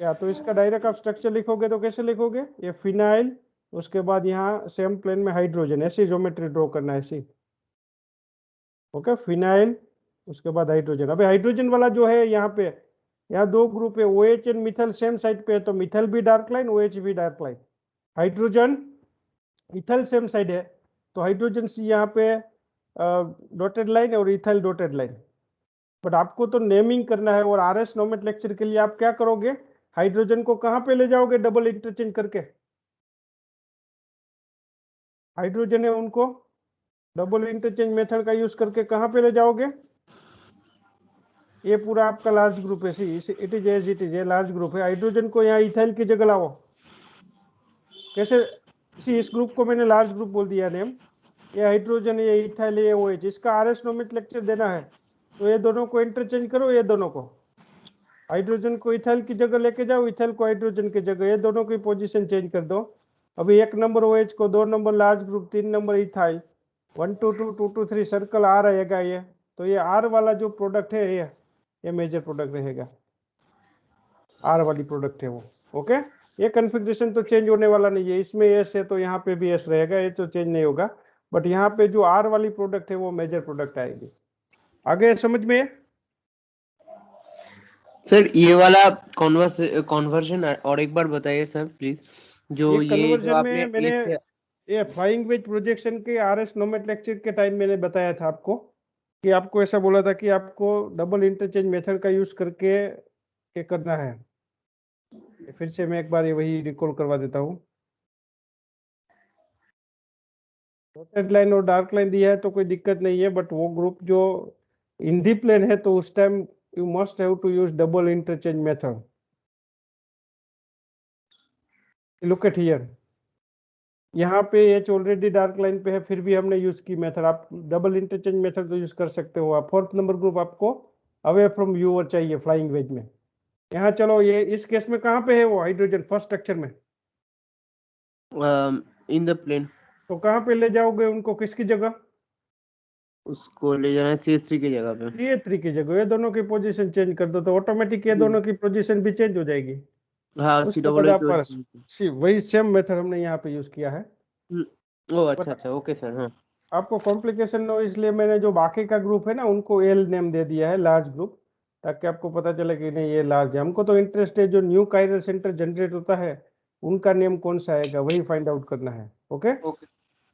या तो इसका डायरेक्ट आप स्ट्रक्चर लिखोगे तो कैसे लिखोगे? ये फिनाइल, उसके बाद यहाँ सेम प्लेन में हाइड्रोजन, ऐसी ज्योमेट्री ड्रॉ करना है ऐसी. ओके, फिनाइल उसके बाद हाइड्रोजन. अभी हाइड्रोजन वाला जो है यहाँ पे, यहाँ दो ग्रुप है, OH and methyl same side पे है, तो मिथाइल भी डार्क लाइन, OH भी dark line. Hydrogen ethyl same side है, तो हाइड्रोजन सी यहाँ पे डॉटेड लाइन और इथाइल डॉटेड लाइन. बट आपको तो नेमिंग करना है, और RS नोमेनक्लेचर के लिए आप क्या करोगे? हाइड्रोजन को कहाँ पे ले जाओगे डबल इंटरचेंज करके? हाइड्रोजन है उनको डबल इंटरचेंज मेथड का यूज करके कहाँ पे ले जाओगे? ये पूरा आपका लार्ज ग्रुप है, see it is as it is, ये लार्ज ग्रुप है. हाइड्रोजन को यहाँ इथाइल की जगह लाओ. कैसे? सी इस ग्रुप को मैंने लार्ज ग्रुप बोल दिया नेम. ये हाइड्रोजन, ये इथाइल, ये OH, इसका RS नोमेनक्लेचर देना है, तो ये दोनों को इंटरचेंज करो. ये दोनों को, हाइड्रोजन को इथाइल की जगह लेके जाओ, इथाइल को हाइड्रोजन की जगह, ये दोनों की पोजीशन चेंज कर दो. अभी 1 नंबर OH को, 2 number large group, 3 number ethyl, 1 2 2 2 2 3 circle आ रहेगा ये. तो ये R वाला जो प्रोडक्ट है ये मेजर प्रोडक्ट रहेगा. R वाली प्रोडक्ट है वो. ओके, ये कन्फिग्रेशन तो चेंज होने वाला नहीं है. इसमें S है तो यहाँ पे भी S रहेगा, ये तो चेंज नहीं होगा. बट यहाँ पे जो R वाली प्रोडक्ट है वो मेजर प्रोडक्ट आएगी. आगे समझ में? सर ये वाला कॉन्वर्जन और एक बार बताइए सर प्लीज. जो ये ये जो कन्वर्जन आपने में मैंने ये फ्लाइंग वेज प्रोजेक्शन के RS नोमेनक्लेचर के टाइम मैंने बताया था आपको, कि आपको ऐसा बोला था कि आपको डबल इंटरचेंज मेथड का यूज करके ये करना है. फिर से मैं एक बार ये वही रिकॉल करवा देता हूँ. डॉटेड लाइन और डार्क लाइन दिया है तो कोई दिक्कत नहीं है, बट वो ग्रुप जो इन दी प्लेन है तो उस time you must have to use double interchange method. Look at here, यहाँ पे H ऑलरेडी डार्क लाइन पे है, फिर भी हमने यूज की मेथड. आप डबल इंटरचेंज मेथड तो यूज कर सकते हो. आप 4th नंबर ग्रुप आपको अवे फ्रॉम व्यूअर चाहिए फ्लाइंग वेज में. यहाँ चलो, ये इस केस में कहाँ पे है वो हाइड्रोजन? फर्स्ट स्ट्रक्चर में. In the plane. तो कहाँ पे ले जाओगे उनको, किसकी जगह? उसको ले जाना है CH3 की जगह पे. CH3 की जगह. ये दोनों की पोजीशन चेंज कर दो तो ऑटोमेटिक ये दोनों की पोजीशन भी चेंज हो जाएगी. हाँ, उसके बाद आप COOH. सी वही सेम मेथड हमने यहाँ पे यूज किया है. ओ अच्छा बट अच्छा, ओके सर. हाँ आपको कॉम्प्लिकेशन न हो इसलिए मैंने जो बाकी का ग्रुप है ना उनको L नेम दे दिया है, लार्ज ग्रुप, ताकि आपको पता चले कि नहीं ये लार्ज है. हमको तो इंटरेस्ट है जो न्यू कायरल सेंटर जनरेट होता है उनका नेम कौन सा आएगा, वही फाइंड आउट करना है. Okay, okay.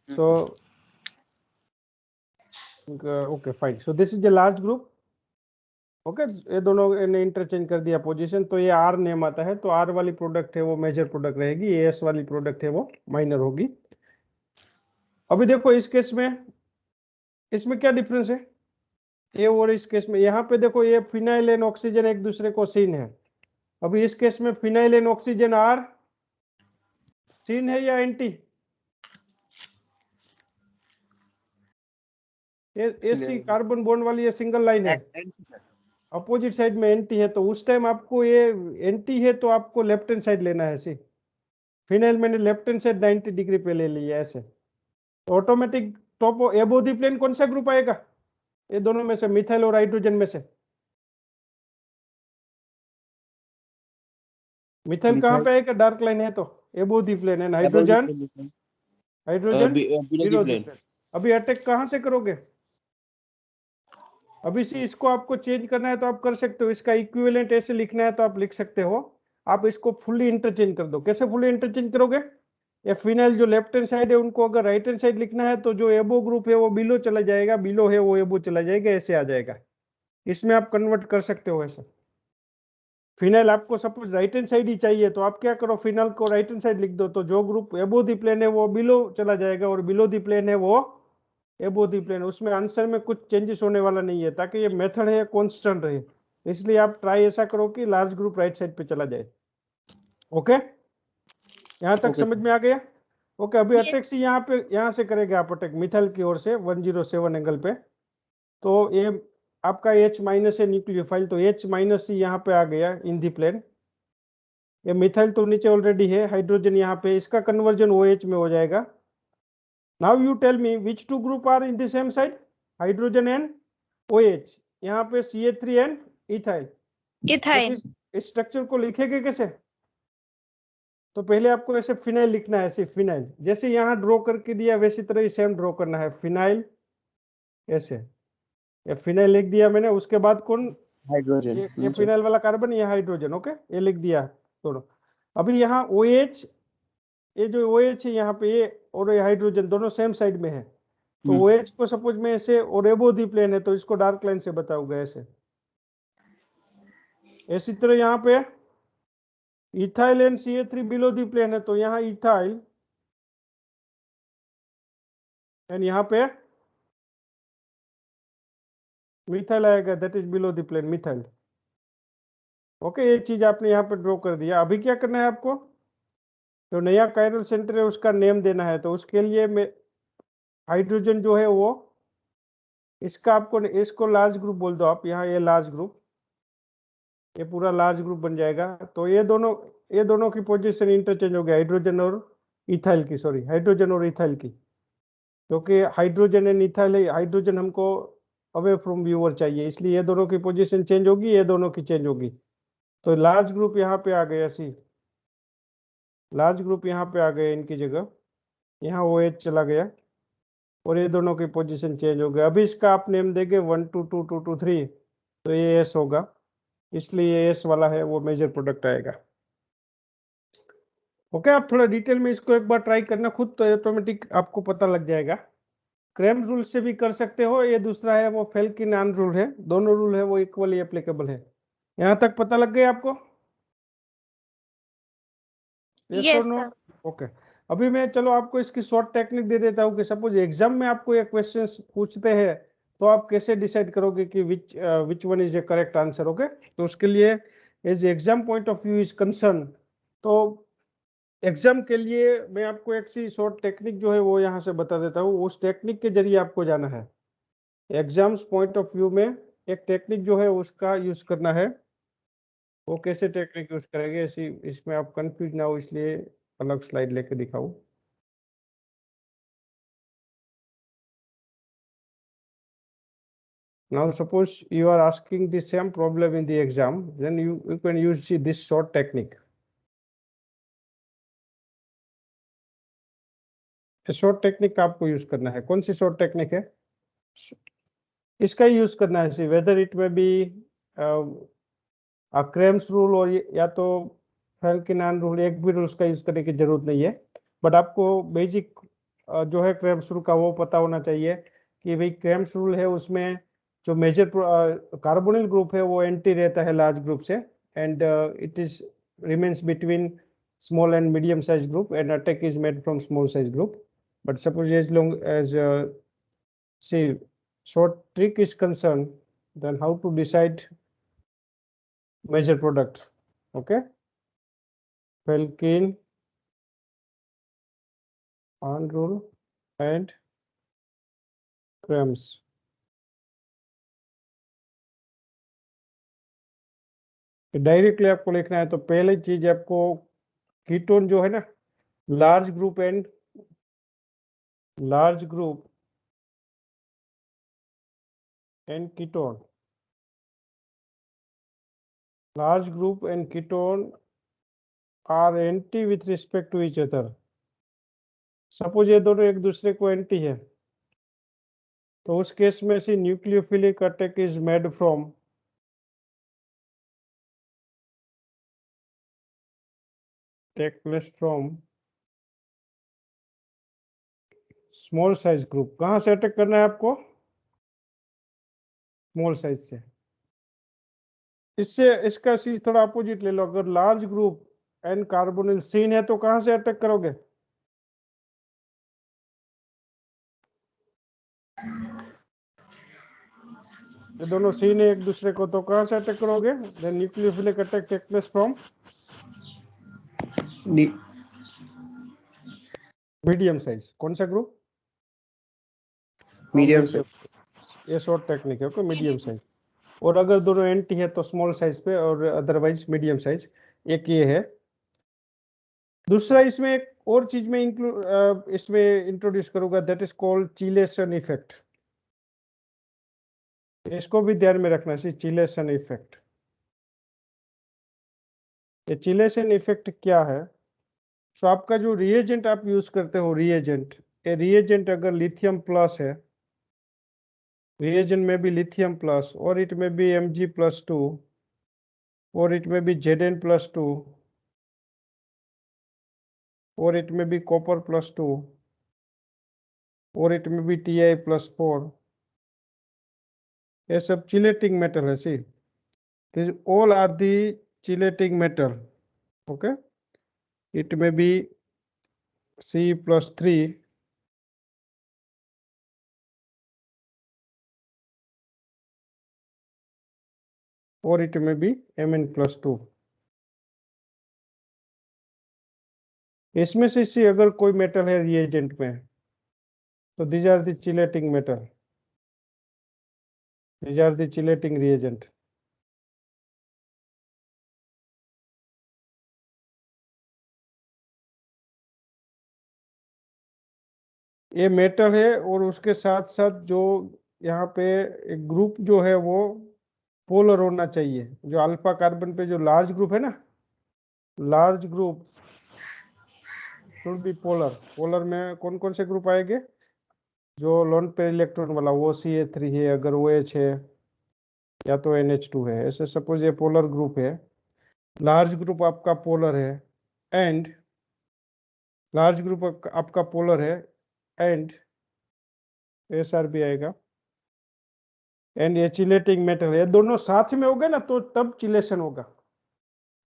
So okay fine. So this is the large group. Okay, ये दोनों ने इंटरचेंज कर दिया पोजीशन, तो ये R नेम आता है. तो R वाली प्रोडक्ट है वो मेजर प्रोडक्ट रहेगी, S वाली प्रोडक्ट है वो माइनर होगी. अभी देखो इस केस में, इसमें क्या डिफरेंस है ये और इस केस में? यहाँ पे देखो ये फिनाइल एंड ऑक्सीजन एक दूसरे को सीन है. अभी इस केस में phenyl and oxygen are syn है या एंटी? ये सी कार्बन बॉन्ड वाली ये सिंगल लाइन है, अपोजिट साइड में एंटी है. तो उस टाइम आपको ये एंटी है तो आपको लेफ्ट हैंड साइड लेना है. सी फिनाइल मैंने लेफ्ट हैंड साइड 90 डिग्री पे ले लिया ऐसे. तो automatic top above the plane कौन सा ग्रुप आएगा ये दोनों में से, मिथाइल और हाइड्रोजन में से? मिथाइल कहाँ पे आएगा? डार्क लाइन है तो एबो द प्लेन है. Hydrogen below the plane. अभी अटैक कहाँ से करोगे? अभी से इसको आपको चेंज करना है तो आप कर सकते हो. इसका इक्विवेलेंट ऐसे लिखना है तो आप लिख सकते हो. आप इसको फुल्ली इंटरचेंज कर दो. कैसे फुल्ली इंटरचेंज करोगे? ये फिनाइल जो लेफ्ट हैंड साइड है उनको अगर राइट हैंड साइड लिखना है तो जो एबो ग्रुप है वो बिलो चला जाएगा, बिलो है वो एबो चला जाएगा, ऐसे आ जाएगा. इसमें आप कन्वर्ट कर सकते हो ऐसे. फिनाइल आपको सपोज राइट हैंड साइड ही चाहिए तो आप क्या करो, फिनाइल को राइट हैंड साइड लिख दो, तो जो ग्रुप एबो द प्लेन है वो बिलो चला जाएगा और बिलो द प्लेन है वो एबो द प्लेन. उसमें आंसर में कुछ चेंजेस होने वाला नहीं है, ताकि ये मेथड है कांस्टेंट रहे. इसलिए आप ट्राई ऐसा करो कि लार्ज ग्रुप राइट साइड पे चला जाए. ओके, यहाँ तक समझ में आ गया? ओके, अभी अटैक सी यहाँ से करेंगे आप अटैक मिथाइल की ओर से 107 एंगल पे. तो ये आपका H माइनस है न्यूक्लियोफाइल, तो H माइनस यहाँ पे आ गया इन दी प्लेन। ये मिथाइल तो नीचे ऑलरेडी है, हाइड्रोजन यहाँ पे, इसका कन्वर्जन OH में हो जाएगा। Now you tell me which two group are in the same side, hydrogen and OH। यहाँ पे CH3 एंड इथाइल। तो इथाइल। इस स्ट्रक्चर को लिखेंगे कैसे? तो पहले आपको ऐसे फिनाइल लिखना है, ऐसे फिनाइल, जैसे यहाँ ड्रॉ करके दिया वैसी तरह ही सेम ड्रॉ करना है, फिनाइल ऐसे। ये फिनाइल लिख दिया मैंने, उसके बाद कौन? हाइड्रोजन। ये फिनाइल वाला कार्बन, ये हाइड्रोजन, ओके, ये लिख दिया दोनों। अभी यहाँ OH, ये जो OH है यहाँ पे, ये और ये हाइड्रोजन दोनों सेम साइड में है, तो OH को सपोज में ऐसे, और एबो दी प्लेन है तो इसको डार्क लाइन से बताऊंगा ऐसे। इसी तरह यहाँ पे ethyl and CH3 below the plane है, तो यहाँ इथाइल एंड यहाँ पे मिथाइल आएगा, that is below the plane, methyl. Okay, ये चीज आपने यहाँ पे ड्रॉ कर दिया। अभी क्या करना है आपको? जो नया कायरल सेंटर है उसका नेम देना है, तो उसके लिए मैं हाइड्रोजन जो है वो, इसका आपको, इसको लार्ज ग्रुप बोल दो आप, यहाँ ये लार्ज ग्रुप, ये पूरा लार्ज ग्रुप बन जाएगा। तो ये दोनों की पोजीशन इंटरचेंज हो गया, हाइड्रोजन और इथाइल की, सॉरी हाइड्रोजन और इथाइल की, क्योंकि हाइड्रोजन एंड इथाइल है, हाइड्रोजन हमको अवे फ्रॉम व्यूअर चाहिए, इसलिए ये दोनों की पोजीशन चेंज होगी, ये दोनों की चेंज होगी। तो लार्ज ग्रुप यहाँ पे आ गया, सी लार्ज ग्रुप यहाँ पे आ गया इनकी जगह, यहाँ OH चला गया और ये दोनों की पोजीशन चेंज हो गया। अभी इसका आप नेम देंगे 1 2 2 2 2 3, तो ये S होगा, इसलिए ये S वाला है वो मेजर प्रोडक्ट आएगा। ओके, आप थोड़ा डिटेल में इसको एक बार ट्राई करना खुद, तो ऑटोमेटिक आपको पता लग जाएगा। क्रेम्स रूल से भी कर सकते हो, ये दूसरा है वो फेल्किन-आन रूल है, दोनों रूल है वो इक्वली एप्लीकेबल है। यहाँ तक पता लग गया आपको? Yes sir. ओके, अभी मैं चलो आपको इसकी शॉर्ट टेक्निक दे देता हूँ कि सपोज एग्जाम में आपको ये क्वेश्चंस पूछते हैं तो आप कैसे डिसाइड करोगे कि which one is a correct answer. Okay, तो उसके लिए as exam point of view is concern, तो एग्जाम के लिए मैं आपको एक सी शॉर्ट टेक्निक जो है वो यहाँ से बता देता हूँ, उस टेक्निक के जरिए आपको जाना है। एग्जाम्स पॉइंट ऑफ व्यू में एक टेक्निक जो है उसका यूज करना है, वो कैसे टेक्निक यूज करेंगे, इसमें आप कंफ्यूज ना हो इसलिए अलग स्लाइड लेके दिखाऊं। Now suppose you are asking the same problem in the exam, then you can use this short technique. Short technique आपको यूज करना है, कौन सी शॉर्ट टेक्निक है? इसका यूज करना है, whether it may B cramps rule और या तो फेल्किन-आन रूल, एक भी रूल्स का यूज करने की जरूरत नहीं है, बट आपको बेसिक जो है क्रेम्स रूल का वो पता होना चाहिए कि भाई क्रेम्स रूल है उसमें जो मेजर कार्बोनिल ग्रुप है वो एंटी रहता है लार्ज ग्रुप से, and it is remains between small and medium size group, and attack is made from small size group. But suppose as long as say short trick is concerned, then how to decide measure product? Okay, Feldkirch-Hahn rule and Krebs. Directly आपको लिखना है, तो पहली चीज आपको ketone जो है ना, large group and ketone, large group and ketone are anti with respect to each other. Suppose ये दोनों एक दूसरे को एंटी है, तो उस केस में से nucleophilic attack is made from take place from small size group. कहां से अटैक करना है आपको? स्मॉल साइज से। इससे इसका चीज थोड़ा अपोजिट ले लो, अगर large group and carbonyl syn है तो कहां से अटैक करोगे? ये दोनों सीन है एक दूसरे को, तो कहां से अटैक करोगे? Then nucleophilic attack take place from medium size. कौन सा ग्रुप? Medium size. ये शॉर्ट टेक्निक है, ओके, मीडियम साइज। और अगर दोनों एंटी है तो स्मॉल साइज पे और अदरवाइज मीडियम साइज। एक ये है। दूसरा इसमें एक और चीज में इसमें इंट्रोड्यूस करूंगा, that is called chelation effect. इसको भी ध्यान में रखना चाहिए, चिलेशन इफेक्ट। ये चिलेशन इफेक्ट क्या है? सो आपका जो रिएजेंट आप यूज करते हो, रिएजेंट, ये रिएजेंट अगर लिथियम प्लस है, रिएजेंट में भी लिथियम प्लस, और इट में बी Mg+2, और इट में बी Zn+2, और इट में बी कॉपर+2, और इट में बी Ti+4। ये सब चिलेटिंग मेटल है। See, this all are the chelating metal. Okay, it may be C+3, और it में भी Mn+2। इसमें से अगर कोई मेटल है रिएजेंट में, तो these are the chelating metal, these are the chelating reagent। ये मेटल है, और उसके साथ साथ जो यहाँ पे एक ग्रुप जो है वो पोलर होना चाहिए। जो अल्फा कार्बन पे जो लार्ज ग्रुप है ना, large group should be polar. Polar में कौन कौन से ग्रुप आएंगे? जो लोन पे इलेक्ट्रॉन वाला, वो Ca3 है, अगर OH है, या तो NH2 है। ऐसे सपोज ये पोलर ग्रुप है, लार्ज ग्रुप आपका पोलर है, एंड लार्ज ग्रुप आपका पोलर है, एंड SR भी आएगा, एंड ये चिलेटिंग मेटल, ये दोनों साथ में हो गए ना, तो तब चिलेशन होगा।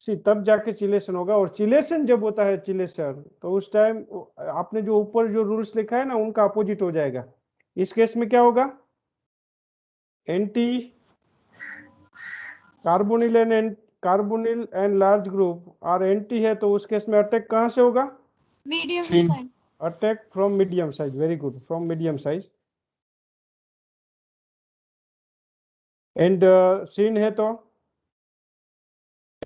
सी, तब जाके चिलेशन होगा। और चिलेशन जब होता है, चिलेशन, तो उस टाइम आपने जो ऊपर जो रूल्स लिखा है ना, उनका अपोजिट हो जाएगा। इस केस में क्या होगा? Anti carbonyl and large group are anti है, तो उस केस में अटैक कहां से होगा? Medium Sin. Size. Attack from medium size. Very good, from medium size. And syn है तो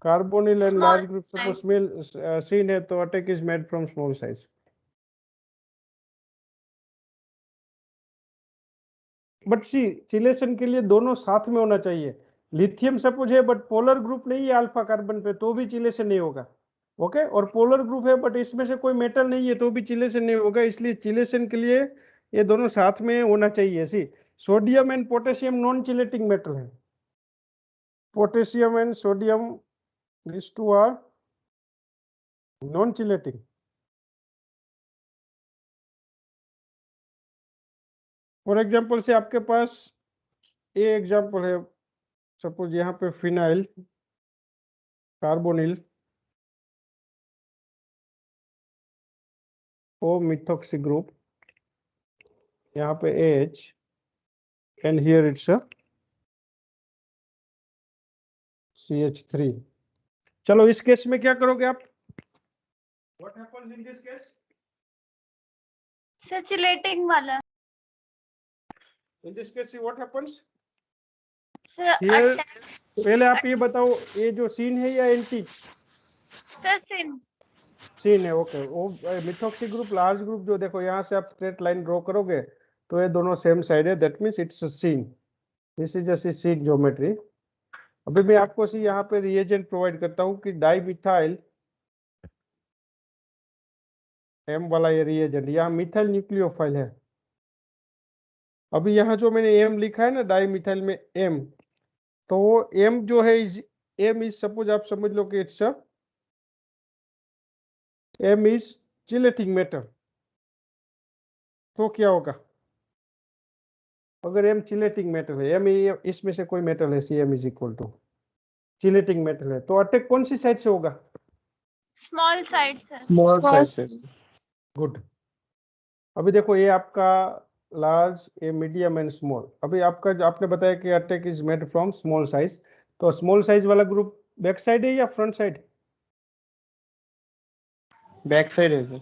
carbonyl and large group, suppose syn है तो attack is made from small size. But see, chelation के लिए दोनों साथ में होना चाहिए। लिथियम सपोज है बट पोलर ग्रुप नहीं है अल्फा कार्बन पे, तो भी चिलेशन नहीं होगा। ओके, और पोलर ग्रुप है बट इसमें से कोई मेटल नहीं है, तो भी चिलेशन नहीं होगा। इसलिए चिलेशन के लिए ये दोनों साथ में होना चाहिए। See, sodium and potassium non chelating metal है। Potassium and sodium, this two are non chelating. For example से आपके पास ये एग्जाम्पल है, सपोज यहाँ पे phenyl carbonyl O methoxy group, यहाँ पे H, and here it's a CH3। चलो इस केस में क्या करोगे आप? What happens in this case? Circulating वाला। In this case, what happens? Sir Here, attack. पहले आप ये बताओ, ये जो सीन है या एंटी? सर सिन। सीन है। ओके, वो मिथॉक्सी ग्रुप लार्ज ग्रुप, जो देखो यहाँ से आप स्ट्रेट लाइन ड्रॉ करोगे तो ये दोनों सेम साइड है, that means it's a syn. This is a syn geometry. अभी मैं आपको सी यहाँ पे रिएजेंट प्रोवाइड करता हूँ कि डाइमिथाइल M वाला ये रिएजेंट, यहाँ मिथाइल न्यूक्लियोफाइल है। अभी यहाँ जो मैंने M लिखा है ना, डाइमिथाइल में M, तो वो M जो है M इज, सपोज आप समझ लो कि it's M is chelating metal. तो क्या होगा अगर M चिलेटिंग मेटल है? M इसमें से कोई मेटल है, Cm is equal to chelating metal है, तो अटैक कौन सी साइड से होगा? Small side sir. Small size. Good. अभी देखो ये आपका लार्ज, ये मीडियम एंड स्मॉल। अभी आपका जो आपने बताया कि attack is made from small size, तो स्मॉल साइज वाला ग्रुप बैक साइड है या फ्रंट साइड? Back side है sir.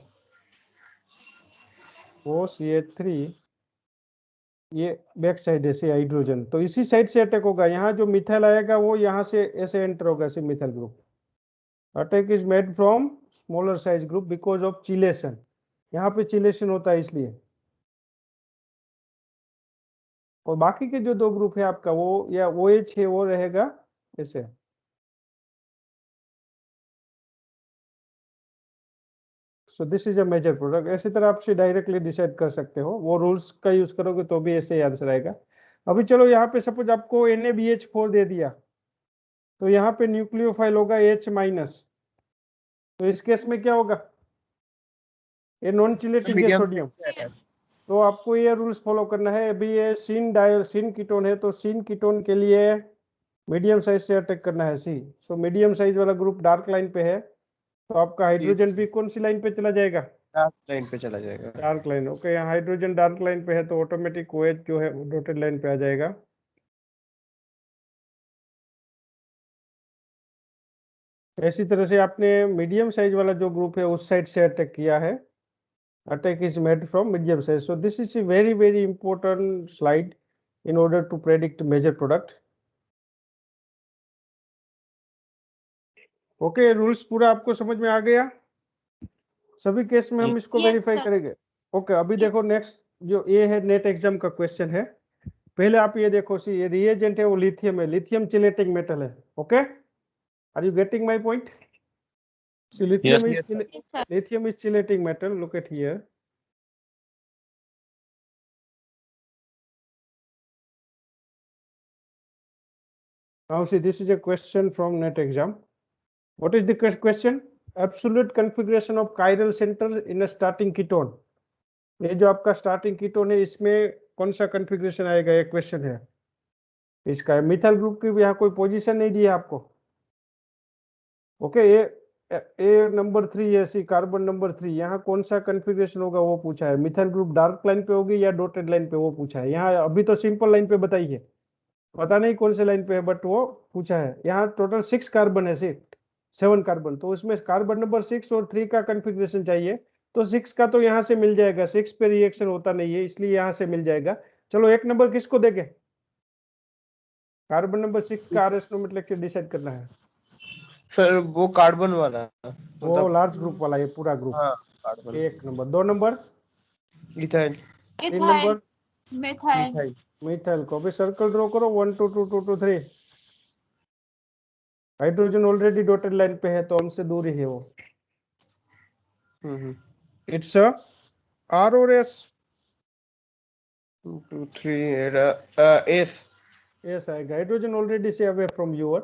वो CH3 ये बैक साइड है से हाइड्रोजन, तो इसी साइड से अटैक होगा। यहाँ जो मिथाइल आएगा वो यहाँ से ऐसे एंटर होगा, ऐसे methyl group. Attack is made from smaller size group because of chelation. यहाँ पे चिलेशन होता है इसलिए। और बाकी के जो दो ग्रुप है आपका, वो या OH है, वो रहेगा ऐसे। So this is a major product. ऐसी तरह आप डायरेक्टली डिसाइड कर सकते हो, वो रूल्स का यूज करोगे तो भी ऐसे ही आंसर आएगा। अभी चलो यहाँ पे सपोज आपको NaBH4 दे दिया, तो यहाँ पे न्यूक्लियोफाइल होगा H-। तो इस केस में क्या होगा, ये नॉन चिलेटिंग है मीडियम सोडियम। साइज से तो आपको ये रूल्स फॉलो करना है। अभी ये सिन कीटोन है, तो सिन कीटोन के लिए मीडियम साइज से अटैक करना है सी। सो मीडियम साइज वाला ग्रुप डार्क लाइन पे है, तो आपका हाइड्रोजन भी कौन सी लाइन पे चला जाएगा, डार्क लाइन पे चला जाएगा। Dark line. ओके, यहाँ हाइड्रोजन डार्क लाइन पे है तो ऑटोमेटिक OH जो है डॉटेड लाइन पे आ जाएगा। इसी तरह से आपने मीडियम साइज वाला जो ग्रुप है उस साइड से अटैक किया है। Attack is made from medium size. So this is a very, very important slide in order to predict major product. Okay, rules पूरा आपको समझ में आ गया? सभी केस में हम इसको Yes, वेरीफाई sir. करेंगे। ओके, अभी देखो नेक्स्ट जो ये है नेट एग्जाम का क्वेश्चन है। पहले आप ये देखो सी, ये रिएजेंट है वो लिथियम है, लिथियम चिलेटिंग मेटल है। Okay, are you getting my point? So lithium Yes, is sir. Yes, sir. lithium is chelating metal. Look at here. Now see, this is a question from net exam. What is the question? Absolute configuration of chiral center in a starting ketone. ये जो आपका starting ketone है इसमें कौन सा configuration आएगा, ये question है इसका। मिथाइल ग्रुप की भी यहाँ कोई पोजीशन नहीं दी है आपको। ओके, ये नंबर 3 ऐसी कार्बन नंबर 3, यहाँ कौन सा कॉन्फ़िगरेशन होगा वो पूछा है। मिथाइल ग्रुप डार्क लाइन पे होगी या डॉटेड लाइन पे, वो पूछा है। यहाँ अभी तो सिंपल लाइन पे बताई है, पता नहीं कौन से लाइन पे है, बट वो पूछा है। यहाँ टोटल 6 कार्बन है, 7 कार्बन, तो उसमें कार्बन नंबर 6 और 3 का कॉन्फ़िगरेशन चाहिए। तो 6 का तो यहाँ से मिल जाएगा, 6 पे रिएक्शन होता नहीं है इसलिए यहाँ से मिल जाएगा। चलो एक नंबर किसको देंगे, कार्बन नंबर 6 का RS नोमेनक्लेचर डिसाइड करना है। सर वो कार्बन वाला वो लार्ज ग्रुप वाला, ये पूरा ग्रुप। हाँ carbon. 1 number, 2 number, ethyl 3 Ethyl. Number Methyl. Methyl methyl को अभी सर्कल ड्रॉ करो, 1 2 2 2 2 3। हाइड्रोजन ऑलरेडी डॉटेड लाइन पे है तो हमसे दूर ही है वो। इट्स R और S? 2 2 3 एस एस आएगा, हाइड्रोजन ऑलरेडी से अवे फ्रॉम यूर,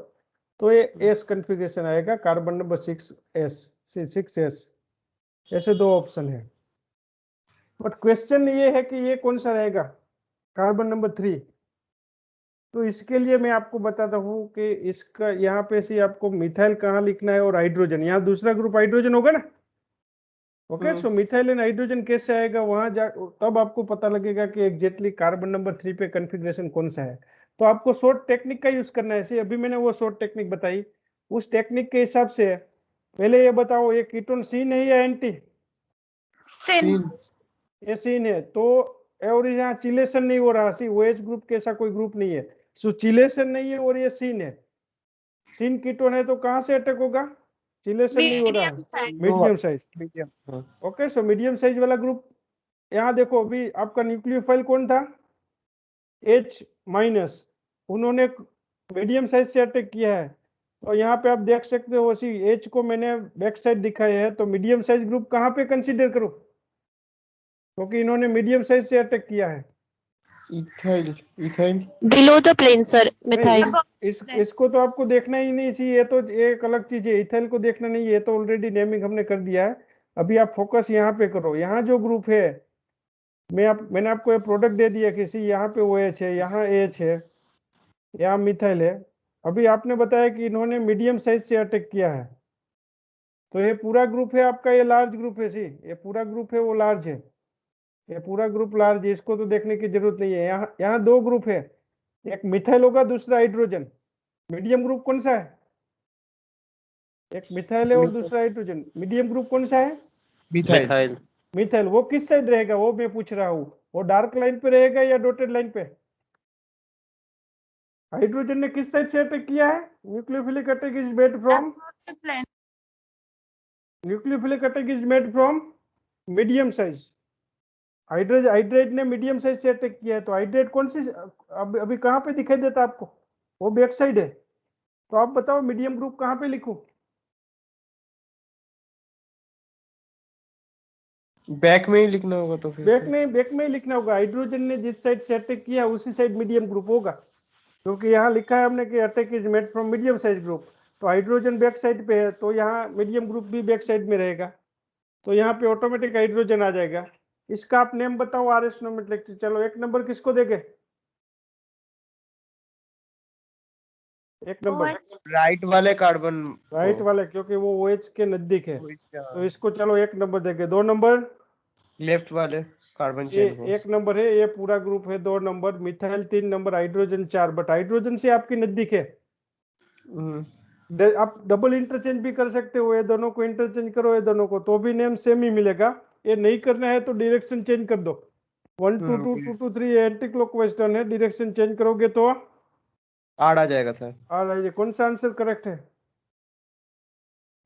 तो ये एस कॉन्फ़िगरेशन आएगा, कार्बन नंबर 6s। ऐसे दो ऑप्शन है, बट क्वेश्चन ये है कि ये कौन सा रहेगा, कार्बन नंबर 3। तो इसके लिए मैं आपको बताता हूँ कि इसका यहाँ पे से आपको मिथाइल कहाँ लिखना है और हाइड्रोजन, यहाँ दूसरा ग्रुप हाइड्रोजन होगा ना। Okay, so methyl and hydrogen कैसे आएगा वहां जा, तब आपको पता लगेगा कि एग्जैक्टली कार्बन नंबर 3 पे कॉन्फ़िगरेशन कौन सा है। तो आपको शॉर्ट टेक्निक का यूज करना है। ऐसे अभी मैंने वो शॉर्ट टेक्निक बताई, उस टेक्निक के हिसाब से पहले ये बताओ, ये कीटोन सीन है या एंटी? Sin. ये सीन है, तो और यहाँ चिलेशन नहीं हो रहा, सी OH ग्रुप के ऐसा कोई ग्रुप नहीं है, सो चिलेशन नहीं है और ये सीन है। सीन कीटोन है तो कहाँ से अटैक होगा, चिलेशन नहीं हो रहा, Medium size. Medium size. Medium okay, so medium size वाला ग्रुप, यहाँ देखो अभी आपका न्यूक्लियोफाइल कौन था, H-। उन्होंने मीडियम साइज से अटैक किया है, तो यहाँ पे आप देख सकते हो उसी H को मैंने बैक साइड दिखाया है, तो मीडियम साइज ग्रुप कहाँ पे कंसीडर करो, क्योंकि इन्होंने मीडियम साइज से अटैक किया है। Ethyl ethyl Below the plane, sir. Methyl. इसको तो आपको देखना ही नहीं चाहिए, ये तो एक अलग चीज है। इथाइल को देखना नहीं है, ये तो ऑलरेडी नेमिंग हमने कर दिया है। अभी आप फोकस यहाँ पे करो, यहाँ जो ग्रुप है, मैंने आपको ये प्रोडक्ट दे दिया किसी, यहाँ पे OH है, यहाँ H है, यहाँ मिथाइल है। अभी आपने बताया कि इन्होंने मीडियम साइज से अटैक किया है, तो ये पूरा ग्रुप है आपका, ये लार्ज ग्रुप है सी, ये पूरा ग्रुप है वो लार्ज है, ये पूरा ग्रुप लार्ज है, इसको तो देखने की जरूरत नहीं है। यहाँ दो ग्रुप है, एक मिथाइल होगा, दूसरा हाइड्रोजन। मीडियम ग्रुप कौन सा है, एक मिथाइल है और दूसरा हाइड्रोजन। मीडियम ग्रुप कौन सा है, मिथाइल मिथाइल। वो किस साइड रहेगा वो मैं पूछ रहा हूँ, वो डार्क लाइन पे रहेगा या डॉटेड लाइन पे? हाइड्रोजन ने किस साइड से अटैक किया है? Nucleophilic attack is made from plane nucleophilic attack is made from medium size. Hydrate ने मीडियम साइज से अटैक किया है, तो हाइड्रेट कौन सी अभी कहाँ पे दिखाई देता है आपको? वो बैक साइड है। तो आप बताओ मीडियम ग्रुप कहाँ पे लिखूं? बैक में ही लिखना होगा तो फिर बैक में ही लिखना होगा। हाइड्रोजन ने जिस साइड से अटैक किया उसी साइड मीडियम ग्रुप होगा, क्योंकि यहाँ लिखा है हमने कि attack is made from medium size group. तो हाइड्रोजन बैक साइड पे है, तो यहाँ मीडियम ग्रुप भी बैक साइड में रहेगा, तो यहाँ पे ऑटोमेटिक हाइड्रोजन आ जाएगा। इसका आप नेम बताओ RS नोमेनक्लेचर। चलो एक नंबर किसको देंगे? एक नंबर OH राइट वाले कार्बन राइट वाले, क्योंकि वो OH के नजदीक है, तो इसको चलो एक नंबर देंगे। 2 नंबर लेफ्ट वाले कार्बन ये चेन को 1 नंबर है, ये पूरा ग्रुप है 2 number, methyl 3 number, hydrogen 4। But hydrogen से आपके नजदीक है, आप डबल इंटरचेंज भी कर सकते हो, ये दोनों को इंटरचेंज करो, ये दोनों को, तो भी नेम सेम ही मिलेगा। ये नहीं करना है तो डायरेक्शन चेंज कर दो। 1 2 2 2 2 3 एंटी क्लॉकवाइज टर्न है, डायरेक्शन चेंज करोगे तो आड़ आ जाएगा सर। आ जाइए। कौन सा आंसर करेक्ट है?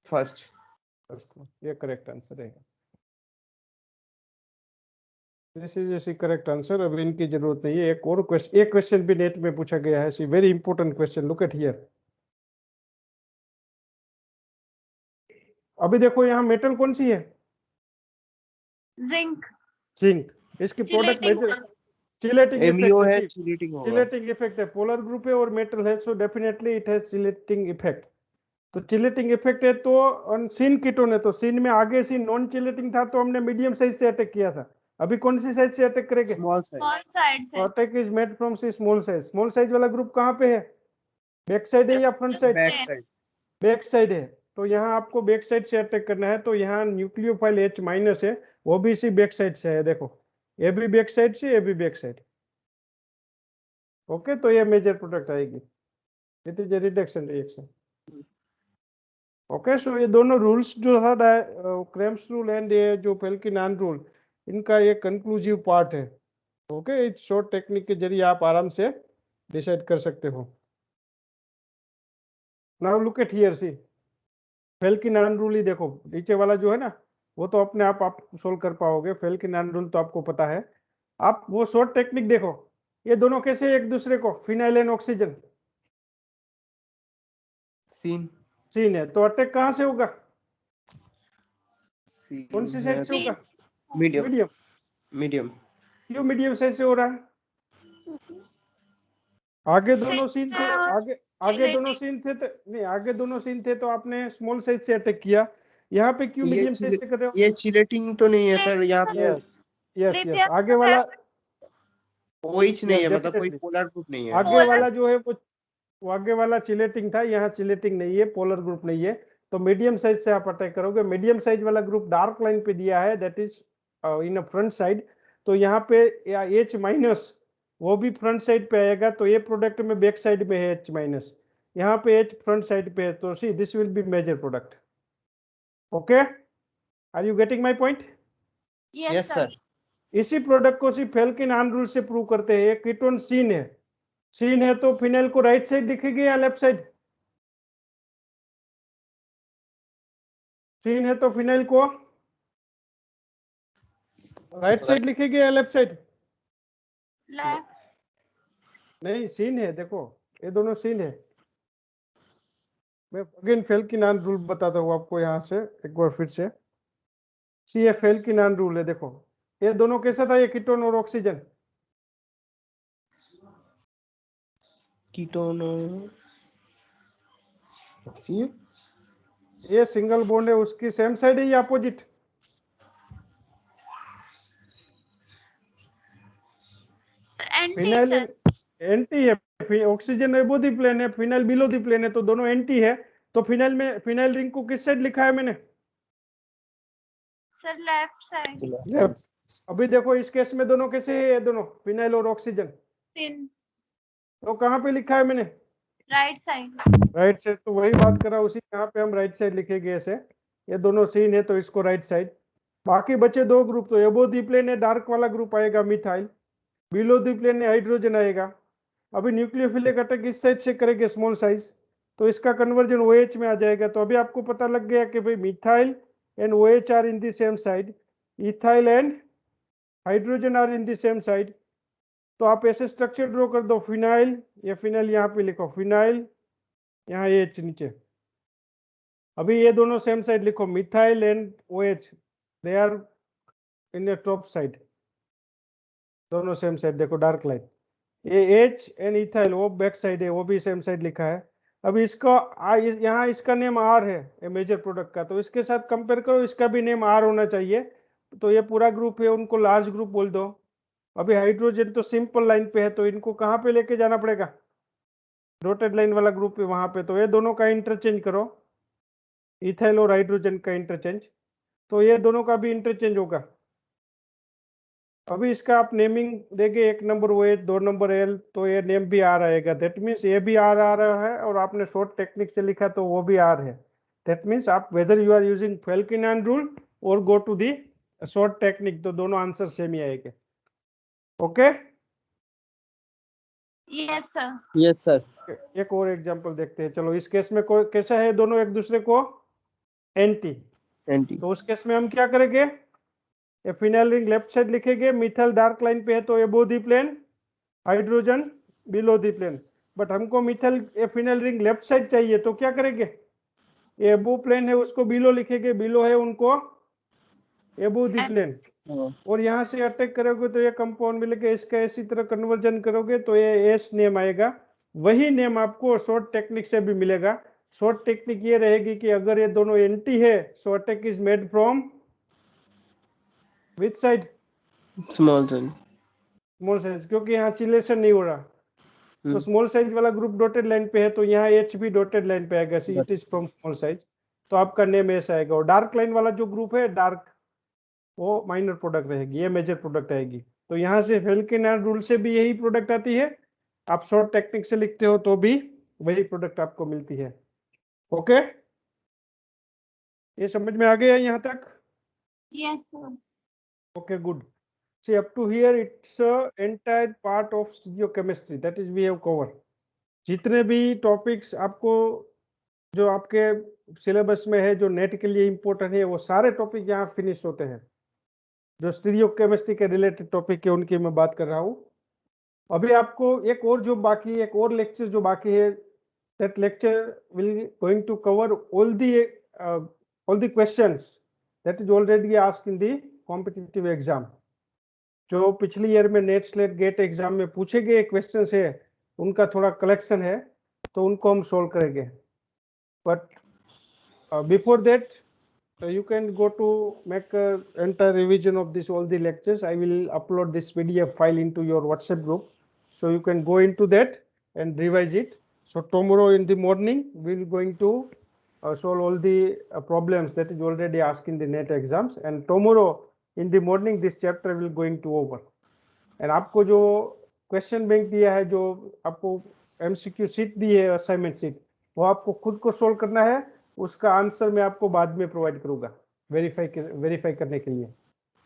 फर्स्ट ये करेक्ट आंसर है। जैसी करेक्ट आंसर। अब इनकी जरूरत नहीं है। एक और क्वेश्चन, एक क्वेश्चन भी नेट में पूछा गया है, see very important question, look at here. अभी देखो यहाँ मेटल कौन सी है? Zinc zinc. इसकी प्रोडक्ट चिलेटिंग चिलेटिंग एमईओ है, इफेक्ट, चिलेटिंग होगा। चिलेटिंग इफेक्ट है। पोलर ग्रुप है और मेटल है, so definitely it has chelating effect. तो चिलेटिंग इफेक्ट है तो सिन कीटोन है, तो सिन में आगे से नॉन चिलेटिंग था तो हमने मीडियम साइज से अटैक किया था। अभी कौन सी साइज से अटैक करेंगे? Small small size. साइड से attack is made from see small size. Small size वाला ग्रुप कहाँ पे है? बैक साइड है या front side? Back side. Back side है, तो यहाँ आपको बैक साइड से अटैक करना है। तो यहाँ न्यूक्लियोफाइल H माइनस है, वो भी इसी बैक साइड से है। देखो ये भी बैक साइड से, ये भी बैक साइड। ओके, तो ये मेजर प्रोडक्ट आएगी। It is a reduction reaction. Okay, so ये दोनों रूल्स जो था, क्रेम्स रूल एंड ये जो फेल्किन-हान रूल, इनका ये कंक्लूसिव पार्ट है। ओके, इस शॉर्ट टेक्निक के जरिए आप आराम से डिसाइड कर सकते हो। Now look at here, see Felkin Anh rule ही देखो, नीचे वाला जो है ना, वो तो अपने आप सोल्व कर पाओगे। फेल्किन-हान रूल तो आपको पता है। आप वो शॉर्ट टेक्निक देखो, ये दोनों कैसे एक दूसरे को, phenyl and oxygen syn syn है, तो अटैक कहाँ से होगा? कौन सी साइड से है होगा? मीडियम। मीडियम। मीडियम क्यों मीडियम साइड से हो रहा है? आगे दोनों Sin सीन थे, और आगे दोनों चिलेटिंग सीन थे तो नहीं, आगे दोनों सीन थे तो आपने स्मॉल साइज से अटैक किया। यहाँ पे क्यों मीडियम साइज से कर रहे हो? ये चिलेटिंग तो नहीं है सर यहाँ पे। यस यस यस, लिथियम आगे वाला OH नहीं yes, है, मतलब कोई definitely। पोलर ग्रुप नहीं है। आगे वाला जो है वो आगे वाला चिलेटिंग था, यहाँ चिलेटिंग नहीं है, पोलर ग्रुप नहीं है, तो मीडियम साइज से आप अटैक करोगे। मीडियम साइज वाला ग्रुप डार्क लाइन पे दिया है, that is in a front side, तो यहाँ पे या H माइनस वो भी फ्रंट साइड पे आएगा, तो ये प्रोडक्ट में बैक साइड में है H माइनस, यहाँ पे H फ्रंट साइड पे है, तो see this will be major product. Okay, are you getting my point? Yes sir इसी प्रोडक्ट को सिर्फ फेल्किन-हान रूल से प्रूव करते हैं। कीटोन सीन है, सीन है तो फिनाइल को राइट साइड दिखेगी या लेफ्ट साइड? सीन है तो फिनाइल को राइट साइड लिखेगी या लेफ्ट साइड? लेफ्ट नहीं, सीन है, देखो ये दोनों सीन है। मैं अगेन फेल्किन-हान रूल बताता हूँ आपको, यहाँ से एक बार फिर से। सी ये फेल्किन-हान रूल है, देखो ये दोनों कैसा था, ये कीटोन और ऑक्सीजन, कीटोन सी ये सिंगल बॉन्ड है, उसकी सेम साइड है या opposite? Anti phenyl sir anti है, ऑक्सीजन अबोव द प्लेन है, फिनाइल बिलो द प्लेन है, तो दोनों एंटी है। तो फिनाइल में फिनाइल रिंग को किस साइड लिखा है मैंने? Sir left side left. अभी देखो इस केस में दोनों कैसे है, ये दोनों फिनाइल और ऑक्सीजन, सिन तो कहाँ पे लिखा है मैंने? राइट साइड राइट साइड, तो वही बात करा, उसी यहाँ पे हम राइट साइड लिखेंगे ऐसे। ये दोनों सीन है तो इसको राइट साइड, बाकी बचे दो ग्रुप, तो एबो दी प्लेन है डार्क वाला ग्रुप आएगा मिथाइल, बिलो दी प्लेन है हाइड्रोजन आएगा। अभी न्यूक्लियोफिलिक अटैक इस साइड से करेंगे स्मॉल साइज, तो इसका कन्वर्जन OH में आ जाएगा। तो अभी आपको पता लग गया कि भाई methyl and OH are in the same side, ethyl and hydrogen are in the same side. तो आप ऐसे स्ट्रक्चर ड्रॉ कर दो, फिनाइल, या फिनाइल यहाँ पे लिखो फिनाइल, यहाँ H नीचे। अभी ये दोनों सेम साइड लिखो, methyl and OH they are in the top side, दोनों सेम साइड। देखो डार्क लाइन, ये H एंड इथाइल वो बैक साइड है, वो भी सेम साइड लिखा है। अभी इसका यहाँ इसका नेम R है, ये मेजर प्रोडक्ट का, तो इसके साथ कंपेयर करो, इसका भी नेम R होना चाहिए। तो ये पूरा ग्रुप है, उनको लार्ज ग्रुप बोल दो। अभी हाइड्रोजन तो सिंपल लाइन पे है, तो इनको कहाँ पे लेके जाना पड़ेगा, डॉटेड लाइन वाला ग्रुप है वहां पे। तो ये दोनों का इंटरचेंज करो, इथाइल और हाइड्रोजन का इंटरचेंज, तो ये दोनों का भी इंटरचेंज होगा। अभी इसका आप नेमिंग देंगे, 1 नंबर OH, 2 नंबर L, तो ये नेम भी R आएगा। दैट मीन्स ये भी R आ रहा है, और आपने शॉर्ट टेक्निक से लिखा तो वो भी R है। दैट मीन्स आप whether you are using Felkin rule और go to the short technique, तो दोनों आंसर सेम ही आएंगे। Okay, Yes, sir. Yes sir. एक और एग्जांपल देखते हैं। चलो इस केस में कैसा है, दोनों एक दूसरे को एंटी, एंटी। तो उस केस में हम क्या करेंगे, ये फिनाइल रिंग लेफ्ट साइड लिखेंगे, मिथाइल डार्क लाइन पे है तो above the plane, hydrogen below the plane. But हमको methyl phenyl ring left side चाहिए, तो क्या करेंगे, ये एबो प्लेन है उसको बिलो लिखेंगे, बिलो है उनको एबो दी प्लेन। और यहाँ से अटैक करोगे तो ये कंपाउंड मिलेगा, इसका इसी तरह कन्वर्जन करोगे तो ये एस नेम आएगा। वही नेम आपको शॉर्ट टेक्निक से भी मिलेगा। शॉर्ट टेक्निक ये रहेगी कि अगर ये दोनों एंटी है, so attack is made from which side, small size. Small size, क्योंकि यहाँ चिलेशन नहीं हो रहा। तो स्मॉल साइज वाला ग्रुप डॉटेड लाइन पे है, तो यहाँ H भी डॉटेड लाइन पे आएगा, सी it is from small size, तो आपका नेम ऐसा आएगा। और डार्क लाइन वाला जो ग्रुप है डार्क, वो माइनर प्रोडक्ट रहेगी, ये मेजर प्रोडक्ट आएगी। तो यहाँ से फेल्किन रूल से भी यही प्रोडक्ट आती है, आप शॉर्ट टेक्निक से लिखते हो तो भी वही प्रोडक्ट आपको मिलती है। ओके, ये समझ में आ गया यहाँ तक? Yes, sir. Okay, good. See, up to here, it's a entire part of stereochemistry that is we have covered. जितने भी टॉपिक्स आपको जो आपके सिलेबस में है, जो नेट के लिए इम्पोर्टेंट है, वो सारे टॉपिक यहाँ फिनिश होते हैं। जो स्टीरियोकेमिस्ट्री के रिलेटेड टॉपिक है उनकी मैं बात कर रहा हूँ। अभी आपको एक और जो बाकी है, एक और लेक्चर जो बाकी है, that lecture will going to cover all the questions that is already asked in the competitive exam. जो पिछली ईयर में नेट स्लेट गेट एग्जाम में पूछे गए क्वेश्चन है, उनका थोड़ा कलेक्शन है, तो उनको हम सोल्व करेंगे। But before that you can go to make a entire revision of this all the lectures. I will upload this PDF file into your WhatsApp group, so you can go into that and revise it. So tomorrow in the morning we'll going to solve all the problems that is already asked in the NET exams, and tomorrow in the morning this chapter will going to over. And आपको जो question bank दिया है, जो आपको MCQ sheet दी है, assignment sheet, वो आपको खुद को सोल्व करना है। उसका आंसर मैं आपको बाद में प्रोवाइड करूंगा वेरीफाई करने के लिए।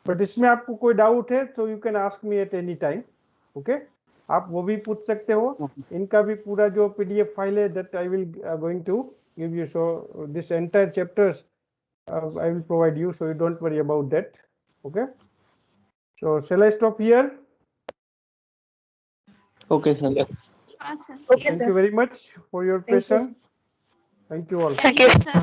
बट इसमें आपको कोई डाउट है तो you can ask me at any time. Okay, आप वो भी पूछ सकते हो। इनका भी पूरा जो PDF फाइल है that I will going to give you, so this entire chapters I will provide you, so you don't worry about that. Okay, so shall I stop here? Okay sir. Sure, sir. Thank you very much for your patience. Thank you all. Thank you. Sir.